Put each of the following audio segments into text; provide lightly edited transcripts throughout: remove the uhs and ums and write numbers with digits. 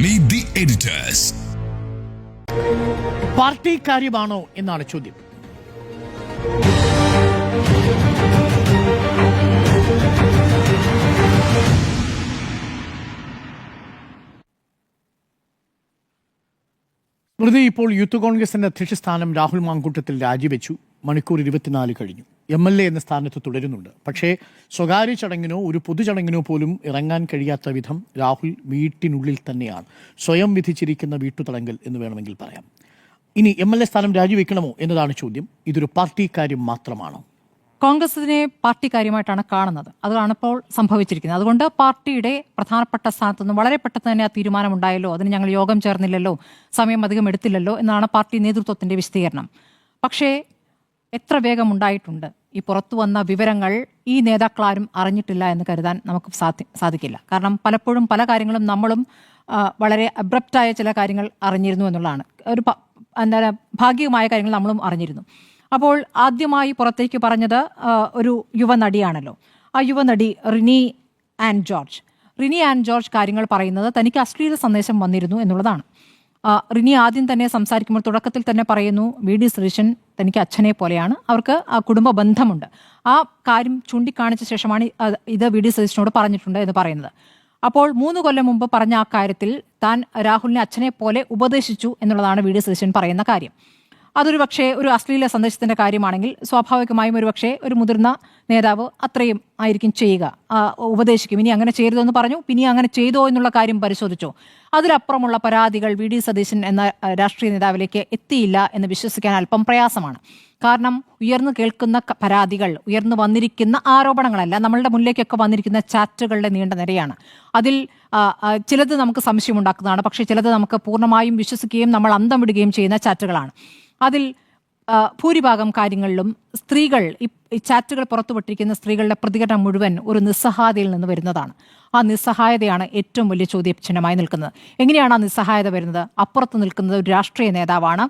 Meet the editors. Party കാര്യമാണോ എന്നാണ് ചോദ്യം. സ്മൃതി, ഇപ്പോൾ യൂത്ത് കോൺഗ്രസിന്റെ അധ്യക്ഷ സ്ഥാനം രാഹുൽ മാങ്കൂട്ടത്തിൽ രാജിവെച്ചു. മണിക്കൂർ 24 കഴിഞ്ഞു. MLA എന്ന സ്ഥാനത്ത് തുടരുന്നുണ്ട്. പക്ഷേ സ്വകാര്യ ചടങ്ങിനോ ഒരു പൊതുചടങ്ങിനോ പോലും ഇറങ്ങാൻ കഴിയാത്ത വിധം രാഹുൽ വീട്ടിനുള്ളിൽ തന്നെയാണ്. സ്വയം വിധിച്ചിരിക്കുന്ന വീട്ടുതടങ്കൽ എന്ന് വേണമെങ്കിൽ പറയാം. ഇനി MLA സ്ഥാനം രാജിവെക്കണമോ എന്നതാണ് ചോദ്യം. ഇതൊരു പാർട്ടി കാര്യം മാത്രമാണോ? കോൺഗ്രസിനെ പാർട്ടി കാര്യമായിട്ടാണ് കാണുന്നത്. അതാണ് ഇപ്പോൾ സംഭവിച്ചിരിക്കുന്നത്. അതുകൊണ്ട് പാർട്ടിയുടെ പ്രധാനപ്പെട്ട സ്ഥാനത്ത് നിന്ന് വളരെ പെട്ടെന്ന് തന്നെ ആ തീരുമാനമുണ്ടായല്ലോ, അതിന് ഞങ്ങൾ യോഗം ചേർന്നില്ലല്ലോ, സമയം അധികം എടുത്തില്ലല്ലോ എന്നാണ് പാർട്ടി നേതൃത്വത്തിന്റെ വിശദീകരണം. പക്ഷേ എത്ര വേഗം ഉണ്ടായിട്ടുണ്ട്. ഈ പുറത്തു വന്ന വിവരങ്ങൾ ഈ നേതാക്കളാരും അറിഞ്ഞിട്ടില്ല എന്ന് കരുതാൻ നമുക്ക് സാധിക്കില്ല. കാരണം പലപ്പോഴും പല കാര്യങ്ങളും നമ്മളും വളരെ അബ്രപ്റ്റായ ചില കാര്യങ്ങൾ അറിഞ്ഞിരുന്നു എന്നുള്ളതാണ്. ഒരു ഭാഗികമായ കാര്യങ്ങൾ നമ്മളും അറിഞ്ഞിരുന്നു. അപ്പോൾ ആദ്യമായി പുറത്തേക്ക് പറഞ്ഞത് ഒരു യുവനടിയാണല്ലോ. ആ യുവനടി റിനി ആൻഡ് ജോർജ് കാര്യങ്ങൾ പറയുന്നത് തനിക്ക് അശ്ലീല സന്ദേശം വന്നിരുന്നു എന്നുള്ളതാണ്. റിനി ആദ്യം തന്നെ സംസാരിക്കുമ്പോൾ തുടക്കത്തിൽ തന്നെ പറയുന്നു VD സതീശൻ തനിക്ക് അച്ഛനെ പോലെയാണ്, അവർക്ക് ആ കുടുംബ ബന്ധമുണ്ട്. ആ കാര്യം ചൂണ്ടിക്കാണിച്ച ശേഷമാണ് ഇത് VD സതീശനോട് പറഞ്ഞിട്ടുണ്ട് എന്ന് പറയുന്നത്. അപ്പോൾ 3 കൊല്ലം മുമ്പ് പറഞ്ഞ ആ കാര്യത്തിൽ താൻ രാഹുലിനെ അച്ഛനെ പോലെ ഉപദേശിച്ചു എന്നുള്ളതാണ് VD സതീശൻ പറയുന്ന കാര്യം. അതൊരു പക്ഷേ ഒരു അശ്ലീല സന്ദേശത്തിന്റെ കാര്യമാണെങ്കിൽ സ്വാഭാവികമായും ഒരു പക്ഷേ ഒരു മുതിർന്ന നേതാവ് അത്രയും ആയിരിക്കും ചെയ്യുക, ഉപദേശിക്കും. ഇനി അങ്ങനെ ചെയ്തതെന്ന് പറഞ്ഞു, പിന്നെ അങ്ങനെ ചെയ്തോ എന്നുള്ള കാര്യം പരിശോധിച്ചോ. അതിലപ്പുറമുള്ള പരാതികൾ VD സതീശൻ എന്ന രാഷ്ട്രീയ നേതാവിലേക്ക് എത്തിയില്ല എന്ന് വിശ്വസിക്കാൻ അല്പം പ്രയാസമാണ്. കാരണം ഉയർന്നു കേൾക്കുന്ന പരാതികൾ, ഉയർന്നു വന്നിരിക്കുന്ന ആരോപണങ്ങളല്ല, നമ്മളുടെ മുന്നിലേക്കൊക്കെ വന്നിരിക്കുന്ന ചാറ്റുകളുടെ നീണ്ട നിരയാണ്. അതിൽ ചിലത് നമുക്ക് സംശയമുണ്ടാക്കുന്നതാണ്, പക്ഷേ ചിലത് നമുക്ക് പൂർണ്ണമായും വിശ്വസിക്കുകയും നമ്മൾ അന്തം വിടുകയും ചെയ്യുന്ന ചാറ്റുകളാണ്. അതിൽ ഭൂരിഭാഗം കാര്യങ്ങളിലും സ്ത്രീകൾ, ഈ ചാറ്റുകൾ പുറത്തുവിട്ടിരിക്കുന്ന സ്ത്രീകളുടെ പ്രതികരണം മുഴുവൻ ഒരു നിസ്സഹായതയിൽ നിന്ന് വരുന്നതാണ്. ആ നിസ്സഹായതയാണ് ഏറ്റവും വലിയ ചോദ്യചിഹ്നമായി നിൽക്കുന്നത്. എങ്ങനെയാണ് ആ നിസ്സഹായത വരുന്നത്? അപ്പുറത്ത് നിൽക്കുന്നത് ഒരു രാഷ്ട്രീയ നേതാവാണ്.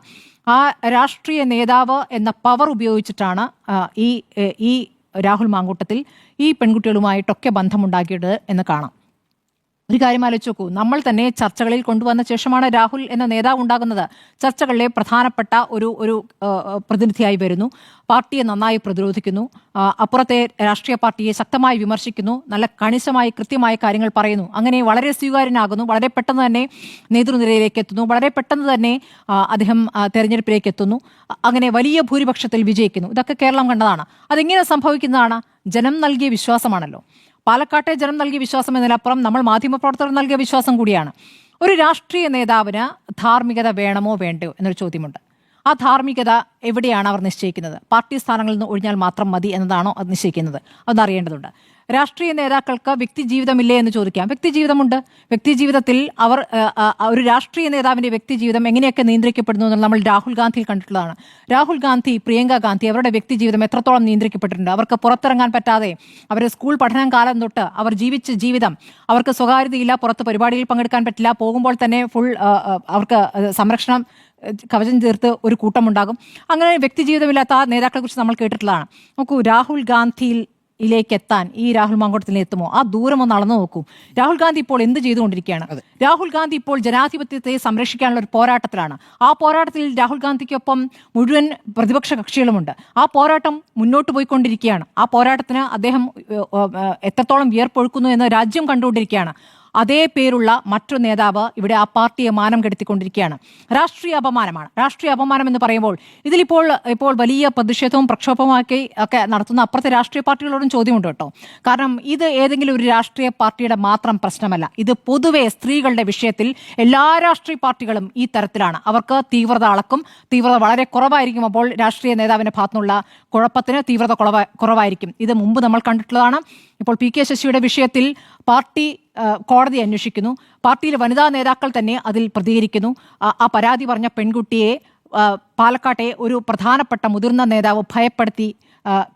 ആ രാഷ്ട്രീയ നേതാവ് എന്ന പവർ ഉപയോഗിച്ചിട്ടാണ് ഈ രാഹുൽ മാങ്കൂട്ടത്തിൽ ഈ പെൺകുട്ടികളുമായിട്ടൊക്കെ ബന്ധമുണ്ടാക്കിയത് എന്ന് കാണാം. ഒരു കാര്യം ആലോചിച്ച് നോക്കൂ, നമ്മൾ തന്നെ ചർച്ചകളിൽ കൊണ്ടുവന്ന ശേഷമാണ് രാഹുൽ എന്ന നേതാവ് ഉണ്ടാകുന്നത്. ചർച്ചകളിലെ പ്രധാനപ്പെട്ട ഒരു പ്രതിനിധിയായി വരുന്നു, പാർട്ടിയെ നന്നായി പ്രതിരോധിക്കുന്നു, അപ്പുറത്തെ രാഷ്ട്രീയ പാർട്ടിയെ ശക്തമായി വിമർശിക്കുന്നു, നല്ല കണിശമായി കൃത്യമായ കാര്യങ്ങൾ പറയുന്നു. അങ്ങനെ വളരെ സ്വീകാര്യനാകുന്നു, വളരെ പെട്ടെന്ന് തന്നെ നേതൃനിരയിലേക്ക് എത്തുന്നു, വളരെ പെട്ടെന്ന് തന്നെ അദ്ദേഹം തെരഞ്ഞെടുപ്പിലേക്ക് എത്തുന്നു, അങ്ങനെ വലിയ ഭൂരിപക്ഷത്തിൽ വിജയിക്കുന്നു. ഇതൊക്കെ കേരളം കണ്ടതാണ്. അതെങ്ങനെ സംഭവിക്കുന്നതാണ്? ജനം നൽകിയ വിശ്വാസമാണല്ലോ. പാലക്കാട്ടെ ജനം നൽകിയ വിശ്വാസം എന്നതിനപ്പുറം നമ്മൾ മാധ്യമപ്രവർത്തകർ നൽകിയ വിശ്വാസം കൂടിയാണ്. ഒരു രാഷ്ട്രീയ നേതാവിന് ധാർമ്മികത വേണമോ വേണ്ടയോ എന്നൊരു ചോദ്യമുണ്ട്. ആ ധാർമ്മികത എവിടെയാണ് അവർ നിശ്ചയിക്കുന്നത്? പാർട്ടി സ്ഥാനങ്ങളിൽ നിന്ന് ഒഴിഞ്ഞാൽ മാത്രം മതി എന്നതാണോ അത് നിശ്ചയിക്കുന്നത്? അതൊന്നറിയേണ്ടതുണ്ട്. രാഷ്ട്രീയ നേതാക്കൾക്ക് വ്യക്തി ജീവിതമില്ലേ എന്ന് ചോദിക്കാം. വ്യക്തി ജീവിതമുണ്ട്. വ്യക്തി ജീവിതത്തിൽ അവർ ഒരു രാഷ്ട്രീയ നേതാവിന്റെ വ്യക്തി ജീവിതം എങ്ങനെയൊക്കെ നിയന്ത്രിക്കപ്പെടുന്നു എന്ന് നമ്മൾ രാഹുൽ ഗാന്ധിയിൽ കണ്ടിട്ടുള്ളതാണ്. രാഹുൽ ഗാന്ധി, പ്രിയങ്ക ഗാന്ധി, അവരുടെ വ്യക്തി ജീവിതം എത്രത്തോളം നിയന്ത്രിക്കപ്പെട്ടിട്ടുണ്ട്. അവർക്ക് പുറത്തിറങ്ങാൻ പറ്റാതെ, അവരുടെ സ്കൂൾ പഠനം കാലം തൊട്ട് അവർ ജീവിച്ച ജീവിതം, അവർക്ക് സ്വകാര്യതയില്ല, പുറത്ത് പരിപാടിയിൽ പങ്കെടുക്കാൻ പറ്റില്ല, പോകുമ്പോൾ തന്നെ ഫുൾ അവർക്ക് സംരക്ഷണം കവചം ചേർത്ത് ഒരു കൂട്ടമുണ്ടാകും. അങ്ങനെ വ്യക്തി ജീവിതമില്ലാത്ത ആ നേതാക്കളെ കുറിച്ച് നമ്മൾ കേട്ടിട്ടുള്ളതാണ്. നോക്കൂ, രാഹുൽ ഗാന്ധിയിലേക്ക് എത്താൻ ഈ രാഹുൽ മാങ്കൂട്ടത്തിൽ എത്തുമോ? ആ ദൂരം ഒന്ന് അളന്നു നോക്കൂ. രാഹുൽ ഗാന്ധി ഇപ്പോൾ എന്ത് ചെയ്തുകൊണ്ടിരിക്കുകയാണ്? രാഹുൽ ഗാന്ധി ഇപ്പോൾ ജനാധിപത്യത്തെ സംരക്ഷിക്കാനുള്ള ഒരു പോരാട്ടത്തിലാണ്. ആ പോരാട്ടത്തിൽ രാഹുൽ ഗാന്ധിക്കൊപ്പം മുഴുവൻ പ്രതിപക്ഷ കക്ഷികളുമുണ്ട്. ആ പോരാട്ടം മുന്നോട്ട് പോയിക്കൊണ്ടിരിക്കുകയാണ്. ആ പോരാട്ടത്തിന് അദ്ദേഹം എത്രത്തോളം വിയർപ്പൊഴുക്കുന്നു എന്ന് രാജ്യം കണ്ടുകൊണ്ടിരിക്കുകയാണ്. അതേ പേരുള്ള മറ്റൊരു നേതാവ് ഇവിടെ ആ പാർട്ടിയെ മാനം കെടുത്തിക്കൊണ്ടിരിക്കുകയാണ്. രാഷ്ട്രീയ അപമാനമാണ്. രാഷ്ട്രീയ അപമാനം എന്ന് പറയുമ്പോൾ ഇപ്പോൾ വലിയ പ്രതിഷേധവും പ്രക്ഷോഭവുമൊക്കെ നടത്തുന്ന അപ്പുറത്തെ രാഷ്ട്രീയ പാർട്ടികളോടും ചോദ്യമുണ്ട് കേട്ടോ. കാരണം ഇത് ഏതെങ്കിലും ഒരു രാഷ്ട്രീയ പാർട്ടിയുടെ മാത്രം പ്രശ്നമല്ല. ഇത് പൊതുവെ സ്ത്രീകളുടെ വിഷയത്തിൽ എല്ലാ രാഷ്ട്രീയ പാർട്ടികളും ഈ തരത്തിലാണ്. അവർക്ക് തീവ്രത അളക്കും. തീവ്രത വളരെ കുറവായിരിക്കും. അപ്പോൾ രാഷ്ട്രീയ നേതാവിന്റെ ഭാഗത്തുനിന്നുള്ള കുഴപ്പത്തിന് തീവ്രത കുറവായിരിക്കും. ഇത് മുമ്പ് നമ്മൾ കണ്ടിട്ടുള്ളതാണ്. ഇപ്പോൾ PK ശശിയുടെ വിഷയത്തിൽ പാർട്ടി കോടതി അന്വേഷിക്കുന്നു. പാർട്ടിയിലെ വനിതാ നേതാക്കൾ തന്നെ അതിൽ പ്രതികരിക്കുന്നു. ആ പരാതി പറഞ്ഞ പെൺകുട്ടിയെ പാലക്കാട്ടെ ഒരു പ്രധാനപ്പെട്ട മുതിർന്ന നേതാവ്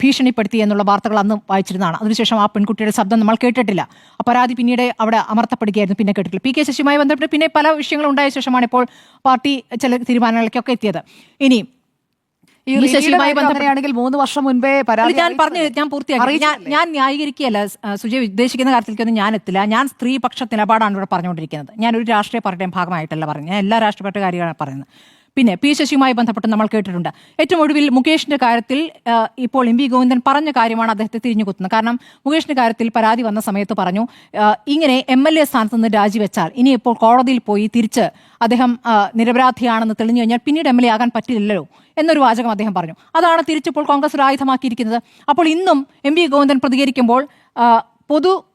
ഭീഷണിപ്പെടുത്തി എന്നുള്ള വാർത്തകൾ അന്ന് വായിച്ചിരുന്നതാണ്. അതിനുശേഷം ആ പെൺകുട്ടിയുടെ ശബ്ദം നമ്മൾ കേട്ടിട്ടില്ല. ആ പരാതി പിന്നീട് അവിടെ അമർത്തപ്പെടുകയായിരുന്നു, പിന്നെ കേട്ടിട്ടില്ല. PK ശശിയുമായി ബന്ധപ്പെട്ട് പിന്നെ പല വിഷയങ്ങളും ഉണ്ടായ ശേഷമാണ് ഇപ്പോൾ പാർട്ടി ചില തീരുമാനങ്ങളിലേക്കൊക്കെ എത്തിയത്. ഇനി ഈ ഈ ശശിയുമായി ശശിയുമായി ബന്ധപ്പെട്ട് അങ്ങനെയാണെങ്കിൽ 3 വർഷം മുൻപേ പരാതി ഞാൻ പൂർത്തിയാക്കി. ഞാൻ ന്യായീകരിക്കുകയല്ല സുജയ്, ഉദ്ദേശിക്കുന്ന കാര്യത്തിലേക്കൊന്നും ഞാൻ എത്തില്ല. ഞാൻ സ്ത്രീപക്ഷ നിലപാടാണ് ഇവിടെ പറഞ്ഞുകൊണ്ടിരിക്കുന്നത്. ഞാൻ ഒരു രാഷ്ട്രീയ പാർട്ടിയുടെ ഭാഗമായിട്ടല്ല പറയുന്നത്, ഞാൻ എല്ലാ രാഷ്ട്രീയ പാർട്ടി കാര്യമാണ് പറയുന്നത്. പിന്നെ പി ശശിയുമായി ബന്ധപ്പെട്ട് നമ്മൾ കേട്ടിട്ടുണ്ട്. ഏറ്റവും ഒടുവിൽ മുകേഷിന്റെ കാര്യത്തിൽ ഇപ്പോൾ എം വി ഗോവിന്ദൻ പറഞ്ഞ കാര്യമാണ് അദ്ദേഹത്തെ തിരിഞ്ഞുകുത്തുന്നത്. കാരണം മുകേഷിന്റെ കാര്യത്തിൽ പരാതി വന്ന സമയത്ത് പറഞ്ഞു, ഇങ്ങനെ MLA സ്ഥാനത്ത് നിന്ന് രാജിവെച്ചാൽ ഇനി ഇപ്പോൾ കോടതിയിൽ പോയി തിരിച്ച് അദ്ദേഹം നിരപരാധിയാണെന്ന് തെളിഞ്ഞു കഴിഞ്ഞാൽ പിന്നീട് MLA ആകാൻ പറ്റില്ലല്ലോ എന്നൊരു വാചകം അദ്ദേഹം പറഞ്ഞു. അതാണ് തിരിച്ചിപ്പോൾ കോൺഗ്രസ് ഒരു ആയുധമാക്കിയിരിക്കുന്നത്. അപ്പോൾ ഇന്നും എം വി ഗോവിന്ദൻ പ്രതികരിക്കുമ്പോൾ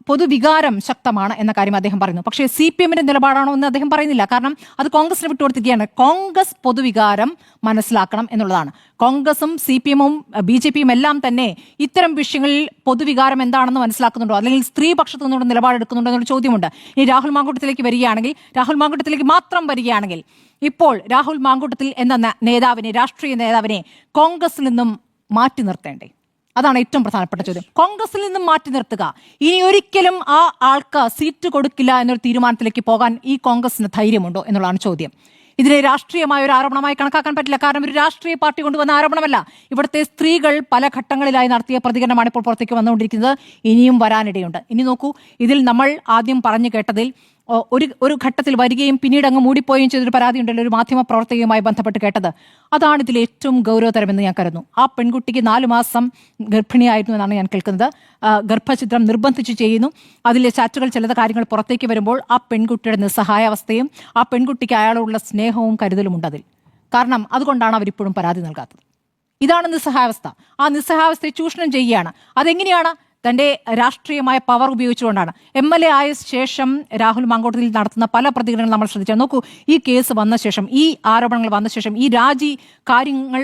പൊതുവികാരം ശക്തമാണ് എന്ന കാര്യം അദ്ദേഹം പറയുന്നു. പക്ഷേ CPM-ന്റെ നിലപാടാണോ എന്ന് അദ്ദേഹം പറയുന്നില്ല. കാരണം അത് കോൺഗ്രസിന് വിട്ടുകൊടുത്തിരിക്കുകയാണ്. കോൺഗ്രസ് പൊതുവികാരം മനസ്സിലാക്കണം എന്നുള്ളതാണ്. കോൺഗ്രസും CPM-ഉം BJP-യും എല്ലാം തന്നെ ഇത്തരം വിഷയങ്ങളിൽ പൊതുവികാരം എന്താണെന്ന് മനസ്സിലാക്കുന്നുണ്ടോ, അല്ലെങ്കിൽ സ്ത്രീപക്ഷത്തു നിന്നുള്ള നിലപാടെടുക്കുന്നുണ്ടോ എന്നൊരു ചോദ്യമുണ്ട്. ഇനി രാഹുൽ മാങ്കൂട്ടത്തിലേക്ക് വരികയാണെങ്കിൽ, രാഹുൽ മാങ്കൂട്ടത്തിലേക്ക് മാത്രം വരികയാണെങ്കിൽ, ഇപ്പോൾ രാഹുൽ മാങ്കൂട്ടത്തിൽ എന്ന നേതാവിനെ, രാഷ്ട്രീയ നേതാവിനെ കോൺഗ്രസിൽ നിന്നും മാറ്റി നിർത്തേണ്ടേ? അതാണ് ഏറ്റവും പ്രധാനപ്പെട്ട ചോദ്യം. കോൺഗ്രസിൽ നിന്നും മാറ്റി നിർത്തുക. ഇനി ഒരിക്കലും ആ ആൾക്ക് സീറ്റ് കൊടുക്കില്ല എന്നൊരു തീരുമാനത്തിലേക്ക് പോകാൻ ഈ കോൺഗ്രസിന് ധൈര്യമുണ്ടോ എന്നുള്ളതാണ് ചോദ്യം. ഇതിനെ രാഷ്ട്രീയമായ ഒരു ആരോപണമായി കണക്കാക്കാൻ പറ്റില്ല. കാരണം ഒരു രാഷ്ട്രീയ പാർട്ടി കൊണ്ടുവന്ന ആരോപണമല്ല. ഇവിടുത്തെ സ്ത്രീകൾ പല ഘട്ടങ്ങളിലായി നടത്തിയ പ്രതികരണമാണ് ഇപ്പോൾ പുറത്തേക്ക് വന്നുകൊണ്ടിരിക്കുന്നത്. ഇനിയും വരാനിടയുണ്ട്. ഇനി നോക്കൂ, ഇതിൽ നമ്മൾ ആദ്യം പറഞ്ഞു കേട്ടതിൽ ഒരു ഘട്ടത്തിൽ വരികയും പിന്നീട് അങ്ങ് മൂടിപ്പോവുകയും ചെയ്തൊരു പരാതി ഉണ്ടല്ലോ, ഒരു മാധ്യമ പ്രവർത്തകയുമായി ബന്ധപ്പെട്ട് കേട്ടത്. അതാണ് ഇതിൽ ഏറ്റവും ഗൗരവതരമെന്ന് ഞാൻ കരുതുന്നു. ആ പെൺകുട്ടിക്ക് 4 മാസം ഗർഭിണിയായിരുന്നു എന്നാണ് ഞാൻ കേൾക്കുന്നത്. ഗർഭഛിദ്രം നിർബന്ധിച്ച് ചെയ്യുന്നു. അതിലെ ചാറ്റുകൾ ചിലത് കാര്യങ്ങൾ പുറത്തേക്ക് വരുമ്പോൾ ആ പെൺകുട്ടിയുടെ നിസ്സഹായാവസ്ഥയും ആ പെൺകുട്ടിക്ക് അയാളോടുള്ള സ്നേഹവും കരുതലും ഉണ്ട് അതിൽ. കാരണം അതുകൊണ്ടാണ് അവരിപ്പോഴും പരാതി നൽകാത്തത്. ഇതാണ് നിസ്സഹായാവസ്ഥ. ആ നിസ്സഹായാവസ്ഥയെ ചൂഷണം ചെയ്യുകയാണ്. അതെങ്ങനെയാണ്? തന്റെ രാഷ്ട്രീയമായ പവർ ഉപയോഗിച്ചുകൊണ്ടാണ്. MLA ആയ ശേഷം രാഹുൽ മാങ്കൂട്ടത്തിൽ നടത്തുന്ന പല പ്രതികരണങ്ങൾ നമ്മൾ ശ്രദ്ധിച്ചാൽ നോക്കൂ, ഈ കേസ് വന്ന ശേഷം, ഈ ആരോപണങ്ങൾ വന്ന ശേഷം, ഈ രാജി കാര്യങ്ങൾ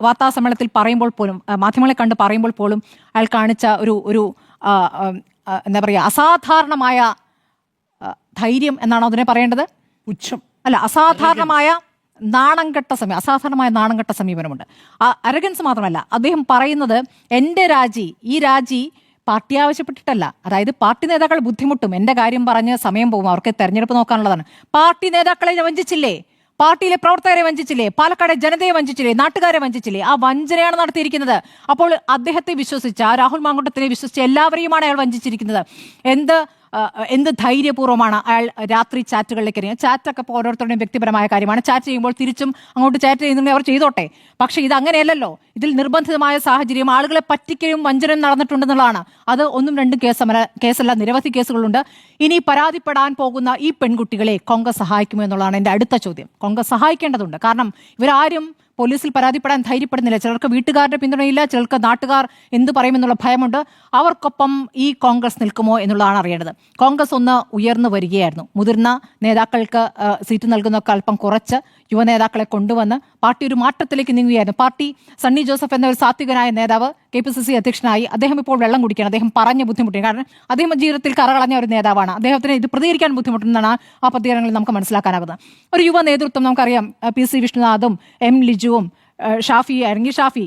വാർത്താസമ്മേളനത്തിൽ പറയുമ്പോൾ പോലും, മാധ്യമങ്ങളെ കണ്ട് പറയുമ്പോൾ പോലും അയാൾ കാണിച്ച ഒരു എന്താ പറയുക, അസാധാരണമായ ധൈര്യം എന്നാണോ അതിനെ പറയേണ്ടത്? അല്ല, അസാധാരണമായ നാണം കെട്ട സമീപനമുണ്ട്. അരഗൻസ് മാത്രമല്ല, അദ്ദേഹം പറയുന്നത് എൻ്റെ രാജി, ഈ രാജി പാർട്ടി ആവശ്യപ്പെട്ടിട്ടല്ല. അതായത് പാർട്ടി നേതാക്കൾ ബുദ്ധിമുട്ടും, എൻ്റെ കാര്യം പറഞ്ഞ് സമയം പോകും, അവർക്ക് തെരഞ്ഞെടുപ്പ് നോക്കാനുള്ളതാണ്. പാർട്ടി നേതാക്കളെ വഞ്ചിച്ചില്ലേ, പാർട്ടിയിലെ പ്രവർത്തകരെ വഞ്ചിച്ചില്ലേ, പാലക്കാട് ജനതയെ വഞ്ചിച്ചില്ലേ, നാട്ടുകാരെ വഞ്ചിച്ചില്ലേ? ആ വഞ്ചനയാണ് നടത്തിയിരിക്കുന്നത്. അപ്പോൾ അദ്ദേഹത്തെ വിശ്വസിച്ച, രാഹുൽ മാങ്കൂട്ടത്തിനെ വിശ്വസിച്ച എല്ലാവരെയുമാണ് അയാൾ വഞ്ചിച്ചിരിക്കുന്നത്. എന്ത് ധൈര്യപൂർവ്വമാണ് അയാൾ രാത്രി ചാറ്റുകളിലേക്ക് എറിയുക. ചാറ്റൊക്കെ ഇപ്പോൾ ഓരോരുത്തരുടെയും വ്യക്തിപരമായ കാര്യമാണ്. ചാറ്റ് ചെയ്യുമ്പോൾ തിരിച്ചും അങ്ങോട്ട് ചാറ്റ് ചെയ്യുന്നുണ്ടെങ്കിൽ അവർ ചെയ്തോട്ടെ. പക്ഷേ ഇത് അങ്ങനെയല്ലല്ലോ. ഇതിൽ നിർബന്ധിതമായ സാഹചര്യം, ആളുകളെ പറ്റിക്കലും വഞ്ചനയും നടന്നിട്ടുണ്ടെന്നുള്ളതാണ്. അത് 1-2 കേസല്ല, നിരവധി കേസുകളുണ്ട്. ഇനി പരാതിപ്പെടാൻ പോകുന്ന ഈ പെൺകുട്ടികളെ കോൺഗ്രസ് സഹായിക്കുമോ എന്നുള്ളതാണ് എൻ്റെ അടുത്ത ചോദ്യം. കോൺഗ്രസ് സഹായിക്കേണ്ടതുണ്ട്. കാരണം ഇവരാരും പോലീസിൽ പരാതിപ്പെടാൻ ധൈര്യപ്പെടുന്നില്ല. ചിലർക്ക് വീട്ടുകാരുടെ പിന്തുണയില്ല, ചിലർക്ക് നാട്ടുകാർ എന്ത് പറയുമെന്നുള്ള ഭയമുണ്ട്. അവർക്കൊപ്പം ഈ കോൺഗ്രസ് നിൽക്കുമോ എന്നുള്ളതാണ് അറിയേണ്ടത്. കോൺഗ്രസ് ഒന്ന് ഉയർന്നു വരികയായിരുന്നു. മുതിർന്ന നേതാക്കൾക്ക് സീറ്റ് നൽകുന്നതൊക്കെ അല്പം കുറച്ച് യുവനേതാക്കളെ കൊണ്ടുവന്ന് പാർട്ടി ഒരു മാറ്റത്തിലേക്ക് നീങ്ങുകയായിരുന്നു. പാർട്ടി സണ്ണി ജോസഫ് എന്ന ഒരു സാത്വികനായ നേതാവ് KPCC അധ്യക്ഷനായി. അദ്ദേഹം ഇപ്പോൾ വെള്ളം കുടിക്കുകയാണ്. അദ്ദേഹം പറഞ്ഞ ബുദ്ധിമുട്ടി. കാരണം അദ്ദേഹം ജീവിതത്തിൽ കറകളഞ്ഞ ഒരു നേതാവാണ്. അദ്ദേഹത്തിന് ഇത് പ്രതികരിക്കാൻ ബുദ്ധിമുട്ടുണ്ടെന്നാണ് ആ പ്രതികരണങ്ങളിൽ നമുക്ക് മനസ്സിലാക്കാനാകുന്നത്. ഒരു യുവ നേതൃത്വം നമുക്കറിയാം. PC വിഷ്ണുനാഥും M ലിജുവും ഷാഫി, ഷാഫി,